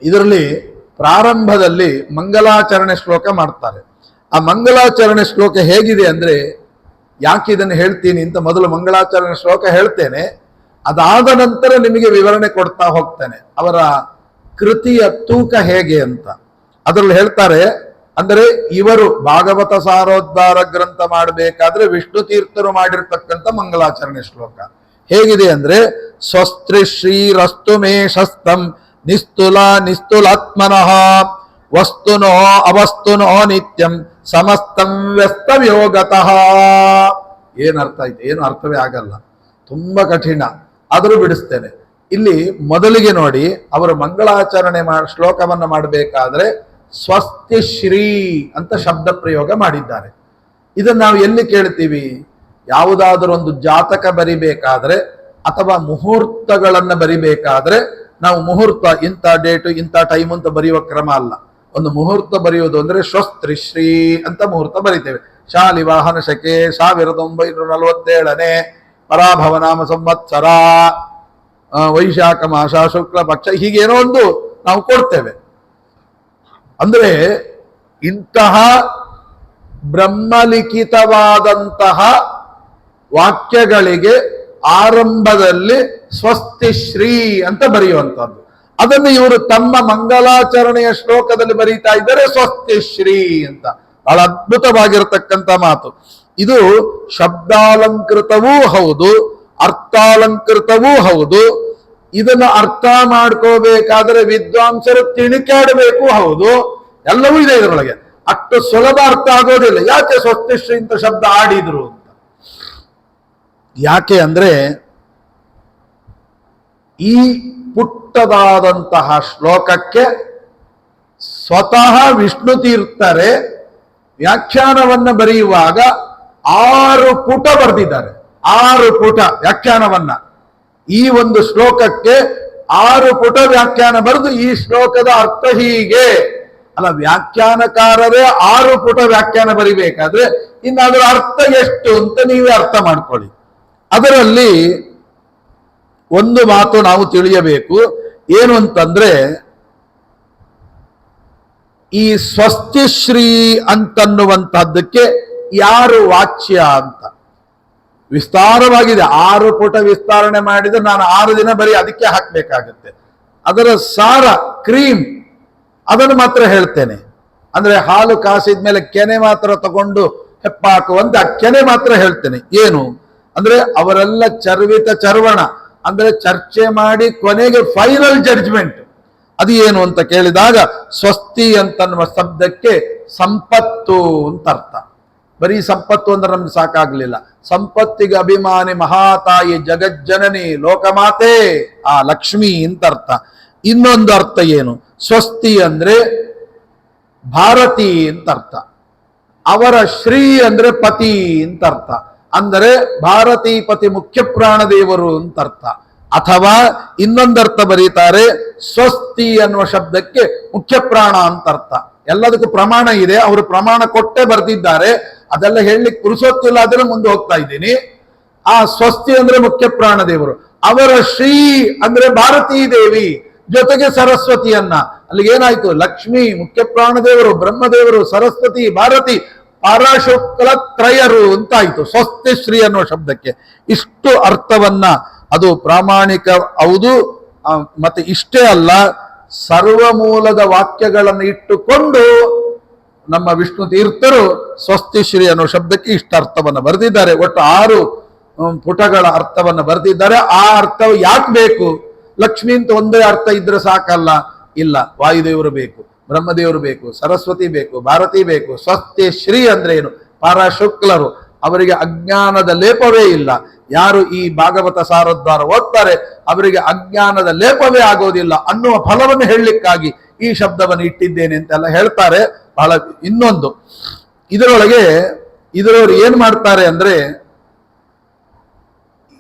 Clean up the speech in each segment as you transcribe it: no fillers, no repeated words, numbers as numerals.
ಇದರಲ್ಲಿ ಪ್ರಾರಂಭದಲ್ಲಿ ಮಂಗಲಾಚರಣೆ ಶ್ಲೋಕ ಮಾಡ್ತಾರೆ. ಆ ಮಂಗಲಾಚರಣೆ ಶ್ಲೋಕ ಹೇಗಿದೆ ಅಂದ್ರೆ, ಯಾಕೆ ಇದನ್ನು ಹೇಳ್ತೀನಿ ಅಂತ ಮೊದಲು ಮಂಗಳಾಚರಣೆ ಶ್ಲೋಕ ಹೇಳ್ತೇನೆ, ಅದಾದ ನಂತರ ನಿಮಗೆ ವಿವರಣೆ ಕೊಡ್ತಾ ಹೋಗ್ತೇನೆ ಅವರ ಕೃತಿಯ ತೂಕ ಹೇಗೆ ಅಂತ. ಅದರಲ್ಲಿ ಹೇಳ್ತಾರೆ, ಅಂದರೆ ಇವರು ಭಾಗವತ ಸಾರೋದ್ಧಾರ ಗ್ರಂಥ ಮಾಡಬೇಕಾದ್ರೆ ವಿಷ್ಣು ತೀರ್ಥರು ಮಾಡಿರ್ತಕ್ಕಂಥ ಮಂಗಲಾಚರಣೆ ಶ್ಲೋಕ ಹೇಗಿದೆ ಅಂದ್ರೆ, ಸ್ವಸ್ತ್ರಿ ಶ್ರೀರಸ್ತು ಮೇ ಶಸ್ತಂ ನಿಸ್ತುಲ ನಿಸ್ತುಲಾತ್ಮನಃ ವಸ್ತುನೋ ಅವಸ್ತುನೋ ನಿತ್ಯಂ ಸಮಸ್ತಂ ವ್ಯಸ್ತವ್ಯೋಗತಃ. ಏನರ್ಥ ಆಯ್ತು? ಏನು ಅರ್ಥವೇ ಆಗಲ್ಲ, ತುಂಬಾ ಕಠಿಣ, ಆದರೂ ಬಿಡಿಸ್ತೇನೆ. ಇಲ್ಲಿ ಮೊದಲಿಗೆ ನೋಡಿ, ಅವರು ಮಂಗಳಾಚರಣೆ ಶ್ಲೋಕವನ್ನ ಮಾಡಬೇಕಾದ್ರೆ ಸ್ವಸ್ತಿ ಶ್ರೀ ಅಂತ ಶಬ್ದ ಪ್ರಯೋಗ ಮಾಡಿದ್ದಾರೆ. ಇದನ್ನು ನಾವು ಎಲ್ಲಿ ಕೇಳ್ತೀವಿ? ಯಾವುದಾದ್ರೂ ಒಂದು ಜಾತಕ ಬರಿಬೇಕಾದ್ರೆ ಅಥವಾ ಮುಹೂರ್ತಗಳನ್ನ ಬರಿಬೇಕಾದ್ರೆ ನಾವು ಮುಹೂರ್ತ ಇಂಥ ಡೇಟು ಇಂಥ ಟೈಮ್ ಅಂತ ಬರೆಯುವ ಕ್ರಮ ಅಲ್ಲ. ಒಂದು ಮುಹೂರ್ತ ಬರೆಯುವುದು ಅಂದ್ರೆ ಸ್ವಸ್ತ್ರಿ ಶ್ರೀ ಅಂತ ಮುಹೂರ್ತ ಬರಿತೇವೆ. ಶಾಲಿವಾಹನ ಶಕೆ 1947 ಪರಾಭವನಾಮ ಸಂವತ್ಸರ ವೈಶಾಖ ಮಾಸ ಶುಕ್ಲ ಪಕ್ಷ, ಹೀಗೇನೋ ಒಂದು ನಾವು ಕೊಡ್ತೇವೆ. ಅಂದ್ರೆ ಇಂತಹ ಬ್ರಹ್ಮಲಿಖಿತವಾದಂತಹ ವಾಕ್ಯಗಳಿಗೆ ಆರಂಭದಲ್ಲಿ ಸ್ವಸ್ತಿ ಶ್ರೀ ಅಂತ ಬರೆಯುವಂಥದ್ದು. ಅದನ್ನು ಇವರು ತಮ್ಮ ಮಂಗಲಾಚರಣೆಯ ಶ್ಲೋಕದಲ್ಲಿ ಬರೀತಾ ಇದ್ದಾರೆ ಸ್ವಸ್ತಿ ಶ್ರೀ ಅಂತ. ಬಹಳ ಅದ್ಭುತವಾಗಿರತಕ್ಕಂಥ ಮಾತು ಇದು. ಶಬ್ದಾಲಂಕೃತವೂ ಹೌದು, ಅರ್ಥಾಲಂಕೃತವೂ ಹೌದು. ಇದನ್ನು ಅರ್ಥ ಮಾಡ್ಕೋಬೇಕಾದ್ರೆ ವಿದ್ವಾಂಸರು ತಿಣಿಕಾಡಬೇಕು, ಹೌದು, ಎಲ್ಲವೂ ಇದೆ ಇದರೊಳಗೆ. ಅಷ್ಟು ಸುಲಭ ಅರ್ಥ ಆಗೋದಿಲ್ಲ. ಯಾಕೆ ಸ್ವಸ್ತಿಶ್ರೀ ಅಂತ ಶಬ್ದ ಆಡಿದ್ರು ಅಂತ? ಯಾಕೆ ಅಂದ್ರೆ, ಈ ಪುಟ್ಟದಾದಂತಹ ಶ್ಲೋಕಕ್ಕೆ ಸ್ವತಃ ವಿಷ್ಣು ತೀರ್ಥರೇ ವ್ಯಾಖ್ಯಾನವನ್ನ ಬರೆಯುವಾಗ 6 ಪುಟ ಬರೆದಿದ್ದಾರೆ. 6 ಪುಟ ವ್ಯಾಖ್ಯಾನವನ್ನ, ಈ ಒಂದು ಶ್ಲೋಕಕ್ಕೆ 6 ಪುಟ ವ್ಯಾಖ್ಯಾನ ಬರೆದು ಈ ಶ್ಲೋಕದ ಅರ್ಥ ಹೀಗೆ ಅಲ್ಲ. ವ್ಯಾಖ್ಯಾನಕಾರರೇ 6 ಪುಟ ವ್ಯಾಖ್ಯಾನ ಬರಿಬೇಕಾದ್ರೆ ಇನ್ನು ಅದರ ಅರ್ಥ ಎಷ್ಟು ಅಂತ ನೀವೇ ಅರ್ಥ ಮಾಡ್ಕೊಳ್ಳಿ. ಅದರಲ್ಲಿ ಒಂದು ಮಾತು ನಾವು ತಿಳಿಯಬೇಕು, ಏನು ಅಂತಂದ್ರೆ, ಈ ಸ್ವಸ್ತಿಶ್ರೀ ಅಂತನ್ನುವಂತಹದ್ದಕ್ಕೆ ಯಾರು ವಾಚ್ಯ ಅಂತ ವಿಸ್ತಾರವಾಗಿದೆ. 6 ಪುಟ ವಿಸ್ತರಣೆ ಮಾಡಿದ್ರೆ ನಾನು 6 ದಿನ ಬರೀ ಅದಕ್ಕೆ ಹಾಕ್ಬೇಕಾಗತ್ತೆ. ಅದರ ಸಾರ ಕ್ರೀಮ್ ಅದನ್ನು ಮಾತ್ರ ಹೇಳ್ತೇನೆ. ಅಂದ್ರೆ ಹಾಲು ಕಾಸಿದ್ಮೇಲೆ ಕೆನೆ ಮಾತ್ರ ತಗೊಂಡು ಹೆಪ್ಪಾಕುವಂತೆ ಆ ಕೆನೆ ಮಾತ್ರ ಹೇಳ್ತೇನೆ. ಏನು ಅಂದ್ರೆ, ಅವರೆಲ್ಲ ಚರ್ವಣ ಅಂದ್ರೆ ಚರ್ಚೆ ಮಾಡಿ ಕೊನೆಗೆ ಫೈನಲ್ ಜಡ್ಜ್ಮೆಂಟ್ ಅದು ಏನು ಅಂತ ಕೇಳಿದಾಗ, ಸ್ವಸ್ತಿ ಅಂತನ್ನುವ ಶಬ್ದಕ್ಕೆ ಸಂಪತ್ತು ಅಂತ ಅರ್ಥ. ಬರೀ ಸಂಪತ್ತು ಅಂದ್ರೆ ನಮ್ಗೆ ಸಾಕಾಗ್ಲಿಲ್ಲ. ಸಂಪತ್ತಿಗೆ ಅಭಿಮಾನಿ ಮಹಾತಾಯಿ ಜಗಜ್ಜನನಿ ಲೋಕಮಾತೆ ಆ ಲಕ್ಷ್ಮಿ ಅಂತ ಅರ್ಥ. ಇನ್ನೊಂದು ಅರ್ಥ ಏನು? ಸ್ವಸ್ತಿ ಅಂದ್ರೆ ಭಾರತಿ ಅಂತ ಅರ್ಥ. ಅವರ ಶ್ರೀ ಅಂದ್ರೆ ಪತಿ ಅಂತ ಅರ್ಥ. ಅಂದರೆ ಭಾರತೀ ಪತಿ ಮುಖ್ಯ ಪ್ರಾಣದೇವರು ಅಂತ ಅರ್ಥ. ಅಥವಾ ಇನ್ನೊಂದರ್ಥ ಬರೀತಾರೆ, ಸ್ವಸ್ತಿ ಅನ್ನುವ ಶಬ್ದಕ್ಕೆ ಮುಖ್ಯ ಪ್ರಾಣ ಅಂತ ಅರ್ಥ. ಎಲ್ಲದಕ್ಕೂ ಪ್ರಮಾಣ ಇದೆ, ಅವರು ಪ್ರಮಾಣ ಕೊಟ್ಟೆ ಬರೆದಿದ್ದಾರೆ. ಅದೆಲ್ಲ ಹೇಳಲಿಕ್ಕೆ ಪುರುಸೊತ್ತಿಲ್ಲ, ಅದನ್ನು ಮುಂದೆ ಹೋಗ್ತಾ ಇದ್ದೀನಿ. ಆ ಸ್ವಸ್ತಿ ಅಂದ್ರೆ ಮುಖ್ಯ ಪ್ರಾಣದೇವರು, ಅವರ ಶ್ರೀ ಅಂದ್ರೆ ಭಾರತೀ ದೇವಿ ಜೊತೆಗೆ ಸರಸ್ವತಿಯನ್ನ. ಅಲ್ಲಿಗೆ ಏನಾಯ್ತು? ಲಕ್ಷ್ಮಿ, ಮುಖ್ಯ ಪ್ರಾಣದೇವರು, ಬ್ರಹ್ಮದೇವರು, ಸರಸ್ವತಿ, ಭಾರತಿ, ಪರಶುಕ್ಲ ತ್ರಯರು ಅಂತಾಯ್ತು ಸ್ವಸ್ತಿ ಶ್ರೀ ಅನ್ನೋ ಶಬ್ದಕ್ಕೆ. ಇಷ್ಟು ಅರ್ಥವನ್ನ ಅದು ಪ್ರಾಮಾಣಿಕ ಹೌದು. ಮತ್ತೆ ಇಷ್ಟೇ ಅಲ್ಲ, ಸರ್ವಮೂಲದ ವಾಕ್ಯಗಳನ್ನು ಇಟ್ಟುಕೊಂಡು ನಮ್ಮ ವಿಷ್ಣು ತೀರ್ಥರು ಸ್ವಸ್ತಿ ಶ್ರೀ ಅನ್ನೋ ಶಬ್ದಕ್ಕೆ ಇಷ್ಟ ಅರ್ಥವನ್ನು ಬರೆದಿದ್ದಾರೆ. ಒಟ್ಟು 6 ಪುಟಗಳ ಅರ್ಥವನ್ನು ಬರೆದಿದ್ದಾರೆ. ಆ ಅರ್ಥವು ಯಾಕೆ ಬೇಕು? ಲಕ್ಷ್ಮಿ ಅಂತ ಒಂದೇ ಅರ್ಥ ಇದ್ರೆ ಸಾಕಲ್ಲ, ಇಲ್ಲ, ವಾಯುದೇವರು ಬೇಕು, ಬ್ರಹ್ಮದೇವರು ಬೇಕು, ಸರಸ್ವತಿ ಬೇಕು, ಭಾರತಿ ಬೇಕು. ಸ್ವಸ್ತಿ ಶ್ರೀ ಅಂದ್ರೆ ಏನು? ಪರಶುಕ್ಲರು, ಅವರಿಗೆ ಅಜ್ಞಾನದ ಲೇಪವೇ ಇಲ್ಲ. ಯಾರು ಈ ಭಾಗವತ ಸಾರೋದ್ಧಾರ ಓದ್ತಾರೆ ಅವರಿಗೆ ಅಜ್ಞಾನದ ಲೇಪವೇ ಆಗೋದಿಲ್ಲ ಅನ್ನುವ ಫಲವನ್ನು ಹೇಳಲಿಕ್ಕಾಗಿ ಈ ಶಬ್ದವನ್ನು ಇಟ್ಟಿದ್ದೇನೆ ಅಂತೆಲ್ಲ ಹೇಳ್ತಾರೆ. ಬಹಳ ಇನ್ನೊಂದು ಇದರೊಳಗೆ ಏನ್ ಮಾಡ್ತಾರೆ ಅಂದ್ರೆ,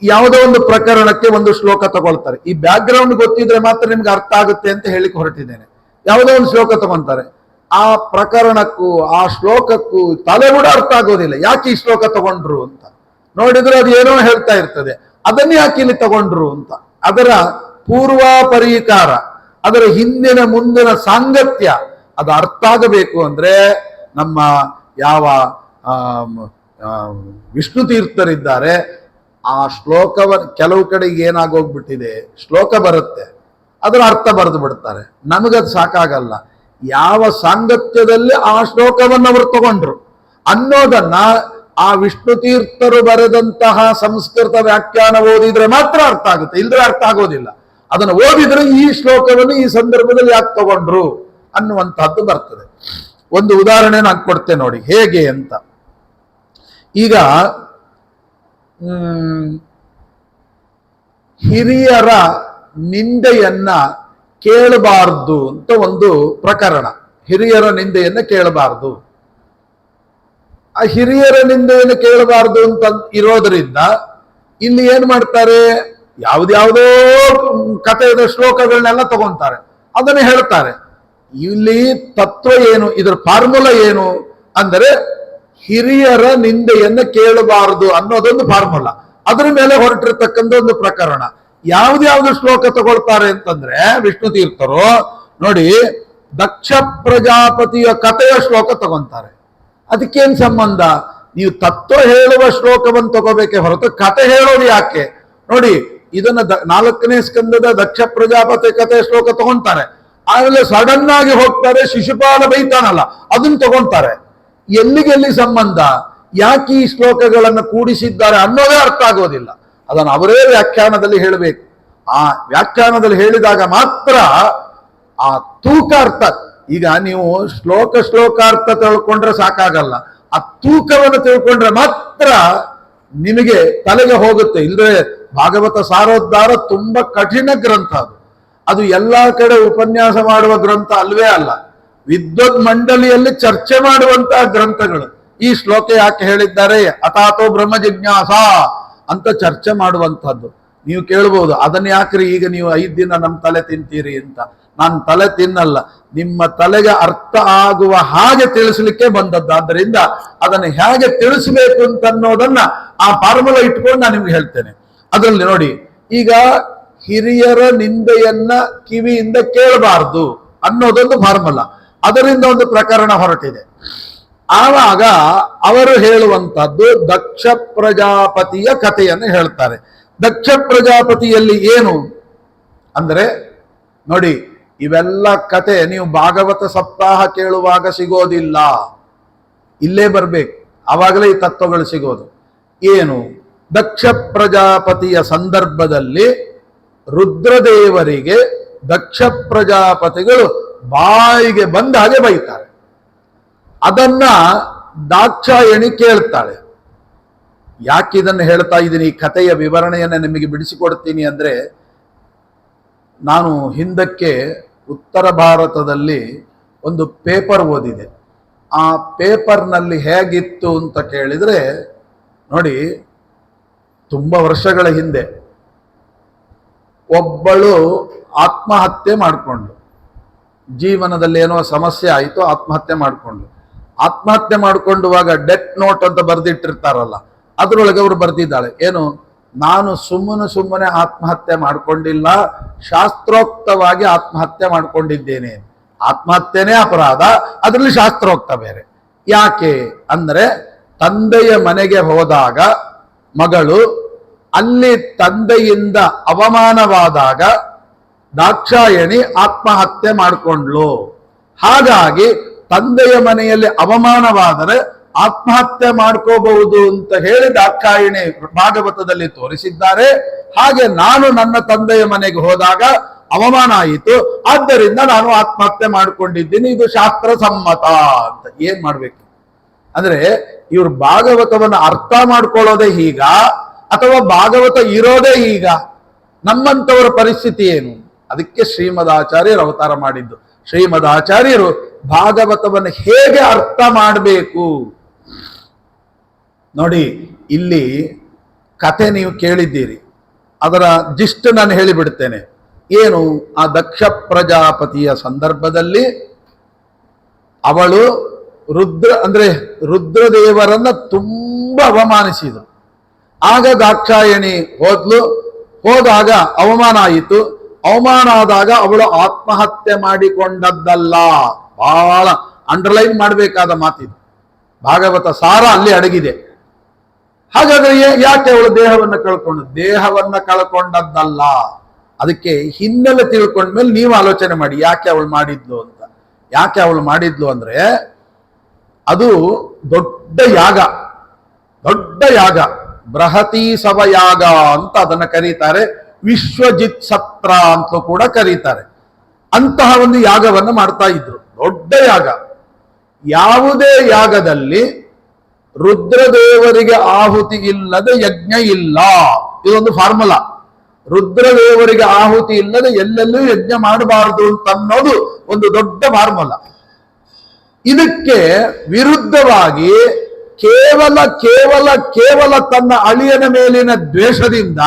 ಯಾವುದೋ ಒಂದು ಪ್ರಕರಣಕ್ಕೆ ಒಂದು ಶ್ಲೋಕ ತಗೊಳ್ತಾರೆ. ಈ ಬ್ಯಾಕ್ ಗ್ರೌಂಡ್ ಗೊತ್ತಿದ್ರೆ ಮಾತ್ರ ನಿಮ್ಗೆ ಅರ್ಥ ಆಗುತ್ತೆ ಅಂತ ಹೇಳಿಕ್ಕೆ ಹೊರಟಿದ್ದೇನೆ. ಯಾವುದೋ ಒಂದು ಶ್ಲೋಕ ತಗೊಂತಾರೆ, ಆ ಪ್ರಕರಣಕ್ಕೂ ಆ ಶ್ಲೋಕಕ್ಕೂ ತಲೆ ಕೂಡ ಅರ್ಥ ಆಗೋದಿಲ್ಲ. ಯಾಕೆ ಈ ಶ್ಲೋಕ ತಗೊಂಡ್ರು ಅಂತ ನೋಡಿದ್ರೆ ಅದು ಏನೋ ಹೇಳ್ತಾ ಇರ್ತದೆ. ಅದನ್ನೇ ಯಾಕೆ ಇಲ್ಲಿ ತಗೊಂಡ್ರು ಅಂತ ಅದರ ಪೂರ್ವಾಪರಿಕಾರ ಅದರ ಹಿಂದಿನ ಮುಂದಿನ ಸಾಂಗತ್ಯ ಅದು ಅರ್ಥ ಆಗಬೇಕು ಅಂದ್ರೆ ನಮ್ಮ ಯಾವ ವಿಷ್ಣು ತೀರ್ಥರಿದ್ದಾರೆ ಆ ಶ್ಲೋಕವನ್ನು ಕೆಲವು ಕಡೆಗೆ ಏನಾಗೋಗ್ಬಿಟ್ಟಿದೆ, ಶ್ಲೋಕ ಬರುತ್ತೆ ಅದರ ಅರ್ಥ ಬರೆದು ಬಿಡ್ತಾರೆ, ನಮಗದು ಸಾಕಾಗಲ್ಲ. ಯಾವ ಸಾಂಗತ್ಯದಲ್ಲಿ ಆ ಶ್ಲೋಕವನ್ನು ಅವರು ತಗೊಂಡ್ರು ಅನ್ನೋದನ್ನ ಆ ವಿಷ್ಣು ತೀರ್ಥರು ಬರೆದಂತಹ ಸಂಸ್ಕೃತ ವ್ಯಾಖ್ಯಾನ ಓದಿದ್ರೆ ಮಾತ್ರ ಅರ್ಥ ಆಗುತ್ತೆ, ಇಲ್ಲದ್ರೆ ಅರ್ಥ ಆಗೋದಿಲ್ಲ. ಅದನ್ನು ಓದಿದ್ರೆ ಈ ಶ್ಲೋಕವನ್ನು ಈ ಸಂದರ್ಭದಲ್ಲಿ ಯಾಕೆ ತಗೊಂಡ್ರು ಅನ್ನುವಂಥದ್ದು ಬರ್ತದೆ. ಒಂದು ಉದಾಹರಣೆ ನಾನು ಕೊಡ್ತೇನೆ ನೋಡಿ ಹೇಗೆ ಅಂತ. ಈಗ ಹಿರಿಯರ ನಿಂದೆಯನ್ನ ಕೇಳಬಾರ್ದು ಅಂತ ಒಂದು ಪ್ರಕರಣ. ಹಿರಿಯರ ನಿಂದೆಯನ್ನ ಕೇಳಬಾರ್ದು, ಆ ಹಿರಿಯರ ನಿಂದೆಯನ್ನು ಕೇಳಬಾರ್ದು ಅಂತ ಇರೋದ್ರಿಂದ ಇಲ್ಲಿ ಏನ್ ಮಾಡ್ತಾರೆ, ಯಾವ್ದ್ಯಾವುದೋ ಕಥೆಯ ಶ್ಲೋಕಗಳನ್ನೆಲ್ಲ ತಗೊಂತಾರೆ, ಅದನ್ನ ಹೇಳ್ತಾರೆ. ಇಲ್ಲಿ ತತ್ವ ಏನು, ಇದರ ಫಾರ್ಮುಲಾ ಏನು ಅಂದರೆ ಹಿರಿಯರ ನಿಂದೆಯನ್ನ ಕೇಳಬಾರದು ಅನ್ನೋದೊಂದು ಫಾರ್ಮುಲಾ, ಅದರ ಮೇಲೆ ಹೊರಟಿರ್ತಕ್ಕಂಥ ಒಂದು ಪ್ರಕರಣ. ಯಾವ್ದ್ಯಾವ್ದು ಶ್ಲೋಕ ತಗೊಳ್ತಾರೆ ಅಂತಂದ್ರೆ ವಿಷ್ಣು ತೀರ್ಥರು ನೋಡಿ, ದಕ್ಷ ಪ್ರಜಾಪತಿಯ ಕಥೆಯ ಶ್ಲೋಕ ತಗೊಂತಾರೆ. ಅದಕ್ಕೇನ್ ಸಂಬಂಧ? ನೀವು ತತ್ವ ಹೇಳುವ ಶ್ಲೋಕವನ್ನು ತಗೋಬೇಕೆ ಹೊರತು ಕತೆ ಹೇಳೋದು ಯಾಕೆ? ನೋಡಿ, ಇದನ್ನ 4ನೇ ಸ್ಕಂದದ ದಕ್ಷ ಪ್ರಜಾಪತಿ ಕಥೆಯ ಶ್ಲೋಕ ತಗೊಂತಾರೆ, ಆಮೇಲೆ ಸಡನ್ ಆಗಿ ಹೋಗ್ತಾರೆ ಶಿಶುಪಾಲ ಬೈತಾನಲ್ಲ ಅದನ್ನ ತಗೊಂತಾರೆ. ಎಲ್ಲಿಗೆಲ್ಲಿ ಸಂಬಂಧ? ಯಾಕೆ ಈ ಶ್ಲೋಕಗಳನ್ನು ಕೂಡಿಸಿದ್ದಾರೆ ಅನ್ನೋದೇ ಅರ್ಥ ಆಗೋದಿಲ್ಲ. ಅದನ್ನು ಅವರೇ ವ್ಯಾಖ್ಯಾನದಲ್ಲಿ ಹೇಳಬೇಕು. ಆ ವ್ಯಾಖ್ಯಾನದಲ್ಲಿ ಹೇಳಿದಾಗ ಮಾತ್ರ ಆ ತೂಕ ಅರ್ಥ. ಈಗ ನೀವು ಶ್ಲೋಕಾರ್ಥ ತಿಳ್ಕೊಂಡ್ರೆ ಸಾಕಾಗಲ್ಲ, ಆ ತೂಕವನ್ನು ತಿಳ್ಕೊಂಡ್ರೆ ಮಾತ್ರ ನಿಮಗೆ ತಲೆಗೆ ಹೋಗುತ್ತೆ. ಇಲ್ಲದ್ರೆ ಭಾಗವತ ಸಾರೋದ್ಧಾರ ತುಂಬಾ ಕಠಿಣ ಗ್ರಂಥ. ಅದು ಎಲ್ಲಾ ಕಡೆ ಉಪನ್ಯಾಸ ಮಾಡುವ ಗ್ರಂಥ ಅಲ್ವೇ ಅಲ್ಲ, ವಿದ್ವತ್ ಮಂಡಳಿಯಲ್ಲಿ ಚರ್ಚೆ ಮಾಡುವಂತಹ ಗ್ರಂಥಗಳು. ಈ ಶ್ಲೋಕ ಯಾಕೆ ಹೇಳಿದ್ದಾರೆ, ಅಥಾತೋ ಬ್ರಹ್ಮ ಜಿಜ್ಞಾಸ ಅಂತ ಚರ್ಚೆ ಮಾಡುವಂಥದ್ದು. ನೀವು ಕೇಳ್ಬೋದು, ಅದನ್ನ ಯಾಕ್ರಿ ಈಗ ನೀವು 5 ದಿನ ನಮ್ಮ ತಲೆ ತಿಂತೀರಿ ಅಂತ. ನಾನು ತಲೆ ತಿನ್ನಲ್ಲ, ನಿಮ್ಮ ತಲೆಗೆ ಅರ್ಥ ಆಗುವ ಹಾಗೆ ತಿಳಿಸ್ಲಿಕ್ಕೆ ಬಂದದ್ದು. ಆದ್ದರಿಂದ ಅದನ್ನು ಹೇಗೆ ತಿಳಿಸ್ಬೇಕು ಅಂತ ಅನ್ನೋದನ್ನ ಆ ಫಾರ್ಮುಲಾ ಇಟ್ಕೊಂಡು ನಾನು ನಿಮ್ಗೆ ಹೇಳ್ತೇನೆ. ಅದರಲ್ಲಿ ನೋಡಿ, ಈಗ ಹಿರಿಯರ ನಿಂದೆಯನ್ನ ಕಿವಿಯಿಂದ ಕೇಳಬಾರ್ದು ಅನ್ನೋದೊಂದು ಫಾರ್ಮುಲಾ, ಅದರಿಂದ ಒಂದು ಪ್ರಕರಣ ಹೊರಟಿದೆ. ಆವಾಗ ಅವರು ಹೇಳುವಂತದ್ದು ದಕ್ಷ ಪ್ರಜಾಪತಿಯ ಕಥೆಯನ್ನು ಹೇಳ್ತಾರೆ. ದಕ್ಷ ಪ್ರಜಾಪತಿಯಲ್ಲಿ ಏನು ಅಂದ್ರೆ ನೋಡಿ, ಇವೆಲ್ಲ ಕತೆ ನೀವು ಭಾಗವತ ಸಪ್ತಾಹ ಕೇಳುವಾಗ ಸಿಗೋದಿಲ್ಲ, ಇಲ್ಲೇ ಬರ್ಬೇಕು, ಆವಾಗಲೇ ಈ ತತ್ವಗಳು ಸಿಗೋದು. ಏನು? ದಕ್ಷ ಪ್ರಜಾಪತಿಯ ಸಂದರ್ಭದಲ್ಲಿ ರುದ್ರದೇವರಿಗೆ ದಕ್ಷ ಪ್ರಜಾಪತಿಗಳು ಬಾಯಿಗೆ ಬಂದ ಹಾಗೆ ಬೈತಾರೆ. ಅದನ್ನ ದಾಕ್ಷಾಯಣಿ ಕೇಳ್ತಾಳೆ. ಯಾಕೆ ಇದನ್ನು ಹೇಳ್ತಾ ಇದ್ದೀನಿ, ಈ ಕಥೆಯ ವಿವರಣೆಯನ್ನು ನಿಮಗೆ ಬಿಡಿಸಿಕೊಡ್ತೀನಿ ಅಂದ್ರೆ, ನಾನು ಹಿಂದಕ್ಕೆ ಉತ್ತರ ಭಾರತದಲ್ಲಿ ಒಂದು ಪೇಪರ್ ಓದಿದೆ. ಆ ಪೇಪರ್ನಲ್ಲಿ ಹೇಗಿತ್ತು ಅಂತ ಕೇಳಿದ್ರೆ ನೋಡಿ, ತುಂಬ ವರ್ಷಗಳ ಹಿಂದೆ ಒಬ್ಬಳು ಆತ್ಮಹತ್ಯೆ ಮಾಡಿಕೊಂಡು, ಜೀವನದಲ್ಲಿ ಏನೋ ಸಮಸ್ಯೆ ಆಯಿತು, ಆತ್ಮಹತ್ಯೆ ಮಾಡಿಕೊಂಡು. ಆತ್ಮಹತ್ಯೆ ಮಾಡಿಕೊಂಡುವಾಗ ಡೆತ್ ನೋಟ್ ಅಂತ ಬರೆದಿಟ್ಟಿರ್ತಾರಲ್ಲ, ಅದರೊಳಗೆ ಅವರು ಬರೆದಿದ್ದಾಳೆ ಏನು, ನಾನು ಸುಮ್ಮನೆ ಆತ್ಮಹತ್ಯೆ ಮಾಡಿಕೊಂಡಿಲ್ಲ, ಶಾಸ್ತ್ರೋಕ್ತವಾಗಿ ಆತ್ಮಹತ್ಯೆ ಮಾಡಿಕೊಂಡಿದ್ದೇನೆ. ಆತ್ಮಹತ್ಯೆನೇ ಅಪರಾಧ, ಅದರಲ್ಲಿ ಶಾಸ್ತ್ರೋಕ್ತ ಬೇರೆ. ಯಾಕೆ ಅಂದ್ರೆ, ತಂದೆಯ ಮನೆಗೆ ಹೋದಾಗ ಮಗಳು ಅಲ್ಲಿ ತಂದೆಯಿಂದ ಅವಮಾನವಾದಾಗ ದಾಕ್ಷಾಯಣಿ ಆತ್ಮಹತ್ಯೆ ಮಾಡಿಕೊಂಡ್ಲು. ಹಾಗಾಗಿ ತಂದೆಯ ಮನೆಯಲ್ಲಿ ಅವಮಾನವಾದರೆ ಆತ್ಮಹತ್ಯೆ ಮಾಡ್ಕೋಬಹುದು ಅಂತ ಹೇಳಿ ದಾಕ್ಷಾಯಣಿ ಭಾಗವತದಲ್ಲಿ ತೋರಿಸಿದ್ದಾರೆ. ಹಾಗೆ ನಾನು ನನ್ನ ತಂದೆಯ ಮನೆಗೆ ಹೋದಾಗ ಅವಮಾನ ಆಯಿತು, ಆದ್ದರಿಂದ ನಾನು ಆತ್ಮಹತ್ಯೆ ಮಾಡಿಕೊಂಡಿದ್ದೀನಿ, ಇದು ಶಾಸ್ತ್ರ ಸಮ್ಮತ ಅಂತ. ಏನ್ ಮಾಡ್ಬೇಕು ಅಂದ್ರೆ, ಇವ್ರು ಭಾಗವತವನ್ನು ಅರ್ಥ ಮಾಡ್ಕೊಳ್ಳೋದೇ ಹೀಗ, ಅಥವಾ ಭಾಗವತ ಇರೋದೇ ಈಗ? ನಮ್ಮಂತವರ ಪರಿಸ್ಥಿತಿ ಏನು? ಅದಕ್ಕೆ ಶ್ರೀಮದಾಚಾರ್ಯರು ಅವತಾರ ಮಾಡಿದ್ದು. ಶ್ರೀಮದಾಚಾರ್ಯರು ಭಾಗವತವನ್ನು ಹೇಗೆ ಅರ್ಥ ಮಾಡಬೇಕು ನೋಡಿ. ಇಲ್ಲಿ ಕಥೆ ನೀವು ಕೇಳಿದ್ದೀರಿ, ಅದರ ಜಿಸ್ಟ್ ನಾನು ಹೇಳಿಬಿಡ್ತೇನೆ. ಏನು? ಆ ದಕ್ಷ ಪ್ರಜಾಪತಿಯ ಸಂದರ್ಭದಲ್ಲಿ ಅವಳು ರುದ್ರದೇವರನ್ನ ತುಂಬಾ ಅವಮಾನಿಸಿದರು. ಆಗ ದಾಕ್ಷಾಯಣಿ ಹೋದಾಗ ಅವಮಾನ ಆಯಿತು. ಅವಮಾನ ಆದಾಗ ಅವಳು ಆತ್ಮಹತ್ಯೆ ಮಾಡಿಕೊಂಡದ್ದಲ್ಲ. ಬಹಳ ಅಂಡರ್ಲೈನ್ ಮಾಡಬೇಕಾದ ಮಾತಿದು. ಭಾಗವತ ಸಾರ ಅಲ್ಲಿ ಅಡಗಿದೆ. ಹಾಗಾದ್ರೆ ಯಾಕೆ ಅವಳು ದೇಹವನ್ನ ಕಳ್ಕೊಂಡದ್ದಲ್ಲ. ಅದಕ್ಕೆ ಹಿನ್ನೆಲೆ ತಿಳ್ಕೊಂಡ್ಮೇಲೆ ನೀವು ಆಲೋಚನೆ ಮಾಡಿ ಯಾಕೆ ಅವಳು ಮಾಡಿದ್ಲು ಅಂತ. ಯಾಕೆ ಅವಳು ಮಾಡಿದ್ಲು ಅಂದ್ರೆ ಅದು ದೊಡ್ಡ ಯಾಗ, ಬೃಹತಿ ಸವಯಾಗ ಅಂತ ಅದನ್ನ ಕರೀತಾರೆ. ವಿಶ್ವಜಿತ್ ಸತ್ರ ಅಂತಲೂ ಕೂಡ ಕರೀತಾರೆ. ಅಂತಹ ಒಂದು ಯಾಗವನ್ನು ಮಾಡ್ತಾ ಇದ್ರು, ದೊಡ್ಡ ಯಾಗ. ಯಾವುದೇ ಯಾಗದಲ್ಲಿ ರುದ್ರದೇವರಿಗೆ ಆಹುತಿ ಇಲ್ಲದೆ ಯಜ್ಞ ಇಲ್ಲ, ಇದೊಂದು ಫಾರ್ಮುಲಾ. ರುದ್ರದೇವರಿಗೆ ಆಹುತಿ ಇಲ್ಲದೆ ಎಲ್ಲೆಲ್ಲೂ ಯಜ್ಞ ಮಾಡಬಾರದು ಅಂತ ಅನ್ನೋದು ಒಂದು ದೊಡ್ಡ ಫಾರ್ಮುಲಾ. ಇದಕ್ಕೆ ವಿರುದ್ಧವಾಗಿ ಕೇವಲ ತನ್ನ ಅಳಿಯನ ಮೇಲಿನ ದ್ವೇಷದಿಂದ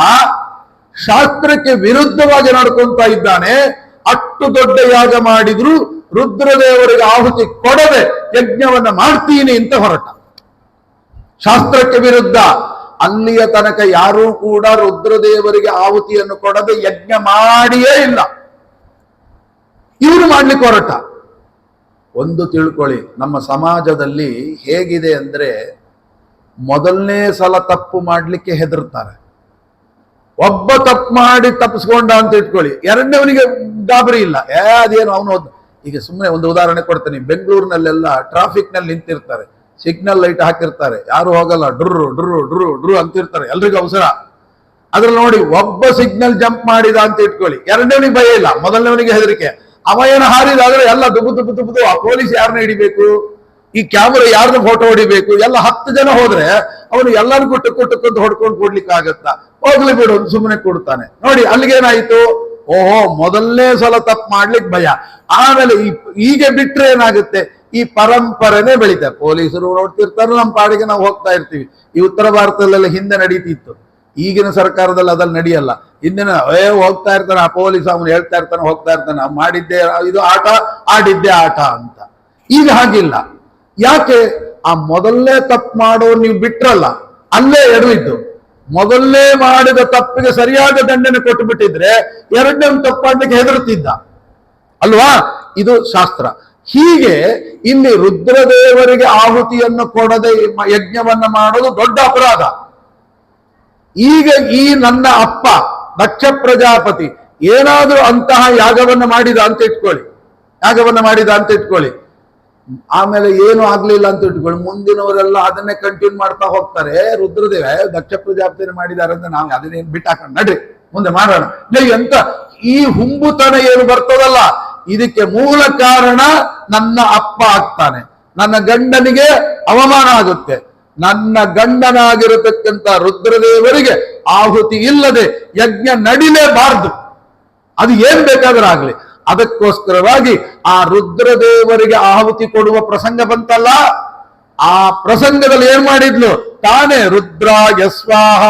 ಶಾಸ್ತ್ರಕ್ಕೆ ವಿರುದ್ಧವಾಗಿ ನಡ್ಕೊಂತ ಇದ್ದಾನೆ. ಅಷ್ಟು ದೊಡ್ಡ ಯಾಗ ಮಾಡಿದ್ರು ರುದ್ರದೇವರಿಗೆ ಆಹುತಿ ಕೊಡದೆ ಯಜ್ಞವನ್ನ ಮಾಡ್ತೀನಿ ಅಂತ ಹೊರಟ. ಶಾಸ್ತ್ರಕ್ಕೆ ವಿರುದ್ಧ. ಅಲ್ಲಿಯ ತನಕ ಯಾರೂ ಕೂಡ ರುದ್ರದೇವರಿಗೆ ಆಹುತಿಯನ್ನು ಕೊಡದೆ ಯಜ್ಞ ಮಾಡಿಯೇ ಇಲ್ಲ. ಇವರು ಮಾಡ್ಲಿಕ್ಕೆ ಹೊರಟ. ಒಂದು ತಿಳ್ಕೊಳ್ಳಿ, ನಮ್ಮ ಸಮಾಜದಲ್ಲಿ ಹೇಗಿದೆ ಅಂದ್ರೆ ಮೊದಲನೇ ಸಲ ತಪ್ಪು ಮಾಡ್ಲಿಕ್ಕೆ ಹೆದರ್ತಾರೆ. ಒಬ್ಬ ತಪ್ಪು ಮಾಡಿ ತಪ್ಪಿಸ್ಕೊಂಡ ಅಂತ ಇಟ್ಕೊಳ್ಳಿ, ಎರಡನೇವನಿಗೆ ಗಾಬರಿ ಇಲ್ಲ. ಅದೇನು ಅವನು. ಈಗ ಸುಮ್ಮನೆ ಒಂದು ಉದಾಹರಣೆ ಕೊಡ್ತೀನಿ. ಬೆಂಗಳೂರಿನಲ್ಲೆಲ್ಲ ಟ್ರಾಫಿಕ್ ನಲ್ಲಿ ನಿಂತಿರ್ತಾರೆ, ಸಿಗ್ನಲ್ ಲೈಟ್ ಹಾಕಿರ್ತಾರೆ, ಯಾರು ಹೋಗಲ್ಲ, ಡ್ರು ಡ್ರು ಡ್ರು ಡ್ರು ಅಂತಿರ್ತಾರೆ, ಎಲ್ರಿಗೂ ಅವಸರ. ಅದ್ರಲ್ಲಿ ನೋಡಿ, ಒಬ್ಬ ಸಿಗ್ನಲ್ ಜಂಪ್ ಮಾಡಿದ ಅಂತ ಇಟ್ಕೊಳ್ಳಿ, ಎರಡನೇವನಿಗೆ ಭಯ ಇಲ್ಲ, ಮೊದಲನೇವನಿಗೆ ಹೆದರಿಕೆ. ಅವ ಏನು ಹಾರಿದಾದ್ರೆ ಎಲ್ಲ ದುಬುದು. ಆ ಪೊಲೀಸ್ ಯಾರನ್ನ ಹಿಡಿಬೇಕು, ಈ ಕ್ಯಾಮರಾ ಯಾರನ್ನ ಫೋಟೋ ಹೊಡಿಬೇಕು, ಎಲ್ಲ 10 ಜನ ಹೋದ್ರೆ ಅವನು ಎಲ್ಲರಿಗೂ ಟುಕ್ಕು ಹೊಡ್ಕೊಂಡು ಕೊಡ್ಲಿಕ್ಕೆ ಆಗತ್ತಾ? ಹೋಗ್ಲಿ ಬಿಡು, ಸುಮ್ಮನೆ ಕೊಡ್ತಾನೆ. ನೋಡಿ ಅಲ್ಲಿಗೇನಾಯ್ತು, ಓಹೋ ಮೊದಲನೇ ಸಲ ತಪ್ಪು ಮಾಡ್ಲಿಕ್ಕೆ ಭಯ. ಆಮೇಲೆ ಈಗ ಬಿಟ್ರೆ ಏನಾಗುತ್ತೆ, ಈ ಪರಂಪರೆನೇ ಬೆಳೀತಾರೆ. ಪೊಲೀಸರು ನೋಡ್ತಿರ್ತಾರೆ, ನಮ್ಮ ಪಾಡಿಗೆ ನಾವು ಹೋಗ್ತಾ ಇರ್ತೀವಿ. ಈ ಉತ್ತರ ಭಾರತದಲ್ಲೆಲ್ಲ ಹಿಂದೆ ನಡೀತಿತ್ತು, ಈಗಿನ ಸರ್ಕಾರದಲ್ಲಿ ಅದಲ್ಲಿ ನಡೆಯಲ್ಲ. ಹಿಂದಿನ ಹೋಗ್ತಾ ಇರ್ತಾನೆ ಆ ಪೊಲೀಸ್, ಅವನು ಹೇಳ್ತಾ ಇರ್ತಾನೆ, ಹೋಗ್ತಾ ಇರ್ತಾನೆ, ಮಾಡಿದ್ದೆ ಇದು ಆಟ, ಆಡಿದ್ದೆ ಆಟ ಅಂತ. ಈಗ ಹಾಗಿಲ್ಲ. ಯಾಕೆ? ಆ ಮೊದಲನೇ ತಪ್ಪು ಮಾಡೋ ನೀವು ಬಿಟ್ರಲ್ಲ, ಅಲ್ಲೇ ಎಡವಿದ್ದು. ಮೊದಲನೇ ಮಾಡಿದ ತಪ್ಪಿಗೆ ಸರಿಯಾದ ದಂಡನೆ ಕೊಟ್ಟು ಬಿಟ್ಟಿದ್ರೆ ಎರಡನೇ ತಪ್ಪು ಮಾಡ್ಲಿಕ್ಕೆ ಹೆದರುತ್ತಿದ್ದ ಅಲ್ವಾ? ಇದು ಶಾಸ್ತ್ರ. ಹೀಗೆ ಇಲ್ಲಿ ರುದ್ರದೇವರಿಗೆ ಆಹುತಿಯನ್ನು ಕೊಡದೆ ಯಜ್ಞವನ್ನ ಮಾಡೋದು ದೊಡ್ಡ ಅಪರಾಧ. ಈಗ ಈ ನನ್ನ ಅಪ್ಪ ದಕ್ಷ ಪ್ರಜಾಪತಿ ಏನಾದ್ರೂ ಅಂತಹ ಯಾಗವನ್ನ ಮಾಡಿದ ಅಂತ ಇಟ್ಕೊಳ್ಳಿ, ಆಮೇಲೆ ಏನು ಆಗ್ಲಿಲ್ಲ ಅಂತ ಇಟ್ಕೊಳ್ಳಿ, ಮುಂದಿನವರೆಲ್ಲ ಅದನ್ನೇ ಕಂಟಿನ್ಯೂ ಮಾಡ್ತಾ ಹೋಗ್ತಾರೆ. ರುದ್ರದೇವ ದಕ್ಷ ಪ್ರಜಾಪತಿನ ಮಾಡಿದ್ದಾರೆ ಅಂತ ನಾವು ಅದನ್ನೇನು ಬಿಟ್ಟಾಕೊಂಡು ನಡ್ರಿ ಮುಂದೆ ಮಾಡೋಣ ಅಂತ ಈ ಹುಂಬುತನ ಏನು ಬರ್ತದಲ್ಲ, ಇದಕ್ಕೆ ಮೂಲ ಕಾರಣ ನನ್ನ ಅಪ್ಪ ಆಗ್ತಾನೆ. ನನ್ನ ಗಂಡನಿಗೆ ಅವಮಾನ ಆಗುತ್ತೆ. ನನ್ನ ಗಂಡನಾಗಿರತಕ್ಕಂಥ ರುದ್ರದೇವರಿಗೆ ಆಹುತಿ ಇಲ್ಲದೆ ಯಜ್ಞ ನಡಿಲೇಬಾರದು. ಅದು ಏನ್ ಬೇಕಾದ್ರೂ ಆಗ್ಲಿ. ಅದಕ್ಕೋಸ್ಕರವಾಗಿ ಆ ರುದ್ರದೇವರಿಗೆ ಆಹುತಿ ಕೊಡುವ ಪ್ರಸಂಗ ಬಂತಲ್ಲ, ಆ ಪ್ರಸಂಗದಲ್ಲಿ ಏನ್ ಮಾಡಿದ್ಲು, ತಾನೇ ರುದ್ರಾಯ ಸ್ವಾಹ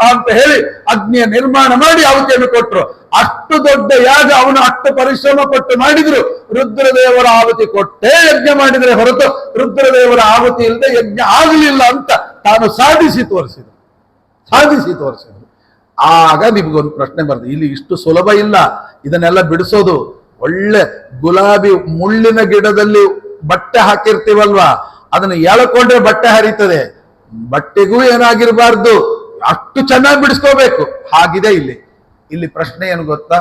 ಅಂತ ಹೇಳಿ ಅಗ್ನಿಯ ನಿರ್ಮಾಣ ಮಾಡಿ ಆಹುತಿಯನ್ನು ಕೊಟ್ರು. ಅಷ್ಟು ದೊಡ್ಡ ಯಾಗ ಅವನು ಅಷ್ಟು ಪರಿಶ್ರಮ ಪಟ್ಟು ಮಾಡಿದ್ರು. ರುದ್ರದೇವರ ಆಹುತಿ ಕೊಟ್ಟೇ ಯಜ್ಞ ಮಾಡಿದ್ರೆ ಹೊರತು ರುದ್ರದೇವರ ಆಹುತಿ ಇಲ್ಲದೆ ಯಜ್ಞ ಆಗಲಿಲ್ಲ ಅಂತ ತಾನು ಸಾಧಿಸಿ ತೋರಿಸಿದ್ರು. ಆಗ ನಿಮ್ಗೊಂದು ಪ್ರಶ್ನೆ ಬರ್ತದೆ, ಇಲ್ಲಿ ಇಷ್ಟು ಸುಲಭ ಇಲ್ಲ ಇದನ್ನೆಲ್ಲ ಬಿಡಿಸೋದು. ಒಳ್ಳೆ ಗುಲಾಬಿ ಮುಳ್ಳಿನ ಗಿಡದಲ್ಲಿ ಬಟ್ಟೆ ಹಾಕಿರ್ತೀವಲ್ವಾ, ಅದನ್ನು ಎಳ್ಕೊಂಡ್ರೆ ಬಟ್ಟೆ ಹರಿತದೆ. ಬಟ್ಟೆಗೂ ಏನಾಗಿರ್ಬಾರ್ದು, ಅಷ್ಟು ಚೆನ್ನಾಗಿ ಬಿಡಿಸ್ಕೋಬೇಕು. ಹಾಗಿದೆ ಇಲ್ಲಿ ಪ್ರಶ್ನೆ ಏನು ಗೊತ್ತಾ,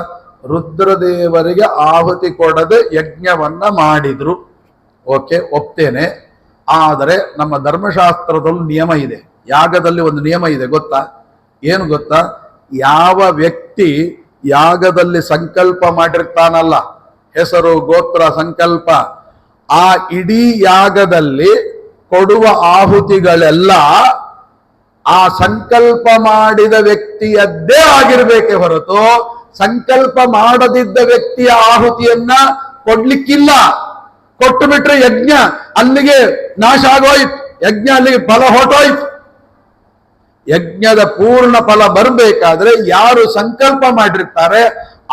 ರುದ್ರದೇವರಿಗೆ ಆಹುತಿ ಕೊಡದೆ ಯಜ್ಞವನ್ನ ಮಾಡಿದ್ರು. ಓಕೆ, ಒಪ್ತೇನೆ. ಆದರೆ ನಮ್ಮ ಧರ್ಮಶಾಸ್ತ್ರದಲ್ಲಿ ನಿಯಮ ಇದೆ, ಯಾಗದಲ್ಲಿ ಒಂದು ನಿಯಮ ಇದೆ ಗೊತ್ತಾ? ಏನು ಗೊತ್ತಾ? ಯಾವ ವ್ಯಕ್ತಿ ಯಾಗದಲ್ಲಿ ಸಂಕಲ್ಪ ಮಾಡಿರ್ತಾನಲ್ಲ, ಹೆಸರು ಗೋತ್ರ ಸಂಕಲ್ಪ, ಆ ಇಡೀ ಯಾಗದಲ್ಲಿ ಕೊಡುವ ಆಹುತಿಗಳೆಲ್ಲ ಆ ಸಂಕಲ್ಪ ಮಾಡಿದ ವ್ಯಕ್ತಿಯದ್ದೇ ಆಗಿರ್ಬೇಕೆ ಹೊರತು ಸಂಕಲ್ಪ ಮಾಡದಿದ್ದ ವ್ಯಕ್ತಿಯ ಆಹುತಿಯನ್ನ ಕೊಡ್ಲಿಕ್ಕಿಲ್ಲ. ಕೊಟ್ಟು ಬಿಟ್ರೆ ಯಜ್ಞ ಅಲ್ಲಿಗೆ ನಾಶ ಆಗೋಯ್ತು, ಯಜ್ಞ ಅಲ್ಲಿಗೆ ಫಲ ಹೊರಟೋಯ್ತು. ಯಜ್ಞದ ಪೂರ್ಣ ಫಲ ಬರಬೇಕಾದ್ರೆ ಯಾರು ಸಂಕಲ್ಪ ಮಾಡಿರ್ತಾರೆ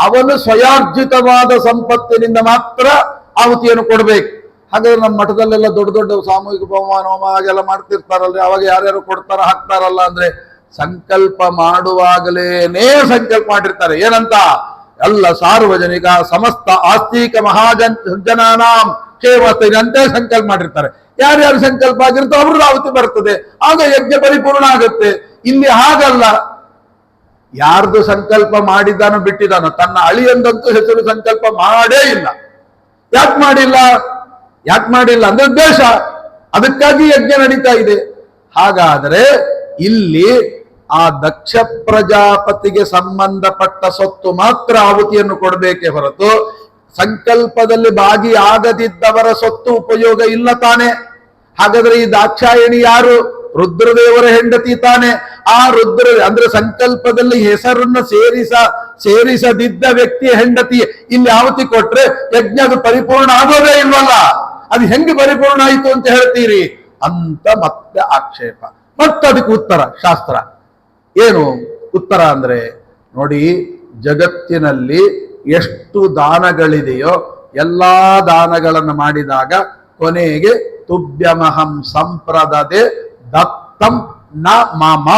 ಅವನು ಸ್ವಯಾರ್ಜಿತವಾದ ಸಂಪತ್ತಿನಿಂದ ಮಾತ್ರ ಆಹುತಿಯನ್ನು ಕೊಡ್ಬೇಕು. ಹಾಗಾದ್ರೆ ನಮ್ಮ ಮಠದಲ್ಲೆಲ್ಲ ದೊಡ್ಡ ದೊಡ್ಡ ಸಾಮೂಹಿಕ ಬಹುಮಾನ ಹಾಗೆಲ್ಲ ಮಾಡ್ತಿರ್ತಾರಲ್ರಿ, ಅವಾಗ ಯಾರ್ಯಾರು ಕೊಡ್ತಾರ ಹಾಕ್ತಾರಲ್ಲ ಅಂದ್ರೆ ಸಂಕಲ್ಪ ಮಾಡುವಾಗಲೇನೇ ಸಂಕಲ್ಪ ಮಾಡಿರ್ತಾರೆ. ಏನಂತ? ಎಲ್ಲ ಸಾರ್ವಜನಿಕ ಸಮಸ್ತ ಆಸ್ತಿಕ ಮಹಾಜನಾನಾಂ ಕ್ಷೇಮಸ್ಥಿರಂತೆ ಸಂಕಲ್ಪ ಮಾಡಿರ್ತಾರೆ. ಯಾರ್ಯಾರು ಸಂಕಲ್ಪ ಆಗಿರುತ್ತೋ ಅವ್ರದ್ದು ಆಹುತಿ ಬರ್ತದೆ, ಆಗ ಯಜ್ಞ ಪರಿಪೂರ್ಣ ಆಗುತ್ತೆ. ಇಲ್ಲಿ ಹಾಗಲ್ಲ, ಯಾರ್ದು ಸಂಕಲ್ಪ ಮಾಡಿದ್ದಾನೋ ಬಿಟ್ಟಿದ್ದಾನೋ, ತನ್ನ ಅಳಿಯಂದಂತೂ ಹೆಸರು ಸಂಕಲ್ಪ ಮಾಡೇ ಇಲ್ಲ. ಯಾಕೆ ಮಾಡಿಲ್ಲ ಅಂದ್ರೆ ದ್ವೇಷ, ಅದಕ್ಕಾಗಿ ಯಜ್ಞ ನಡೀತಾ ಇದೆ. ಹಾಗಾದರೆ ಇಲ್ಲಿ ಆ ದಕ್ಷ ಪ್ರಜಾಪತಿಗೆ ಸಂಬಂಧಪಟ್ಟ ಸೊತ್ತು ಮಾತ್ರ ಆಹುತಿಯನ್ನು ಕೊಡಬೇಕೇ ಹೊರತು ಸಂಕಲ್ಪದಲ್ಲಿ ಭಾಗಿಯಾಗದಿದ್ದವರ ಸೊತ್ತು ಉಪಯೋಗ ಇಲ್ಲ ತಾನೆ. ಹಾಗಾದ್ರೆ ಈ ದಾಕ್ಷಾಯಣಿ ಯಾರು? ರುದ್ರದೇವರ ಹೆಂಡತಿ ತಾನೆ. ಆ ರುದ್ರ ಅಂದ್ರೆ ಸಂಕಲ್ಪದಲ್ಲಿ ಹೆಸರನ್ನು ಸೇರಿಸದಿದ್ದ ವ್ಯಕ್ತಿಯ ಹೆಂಡತಿ ಇಲ್ಲಿ ಆಹುತಿ ಕೊಟ್ರೆ ಯಜ್ಞ ಅದು ಪರಿಪೂರ್ಣ ಆಗೋದೇ ಇಲ್ವಲ್ಲ. ಅದು ಹೆಂಗೆ ಪರಿಪೂರ್ಣ ಆಯಿತು ಅಂತ ಹೇಳ್ತೀರಿ ಅಂತ ಮತ್ತೆ ಆಕ್ಷೇಪ. ಮತ್ತೆ ಅದಕ್ಕೆ ಉತ್ತರ ಶಾಸ್ತ್ರ ಏನು? ಉತ್ತರ ಅಂದ್ರೆ ನೋಡಿ, ಜಗತ್ತಿನಲ್ಲಿ ಎಷ್ಟು ದಾನಗಳಿದೆಯೋ ಎಲ್ಲಾ ದಾನಗಳನ್ನು ಮಾಡಿದಾಗ ಕೊನೆಗೆ ತುಭ್ಯಮಹಂ ಸಂಪ್ರದದೆ ದತ್ತಂ ನ ಮಮ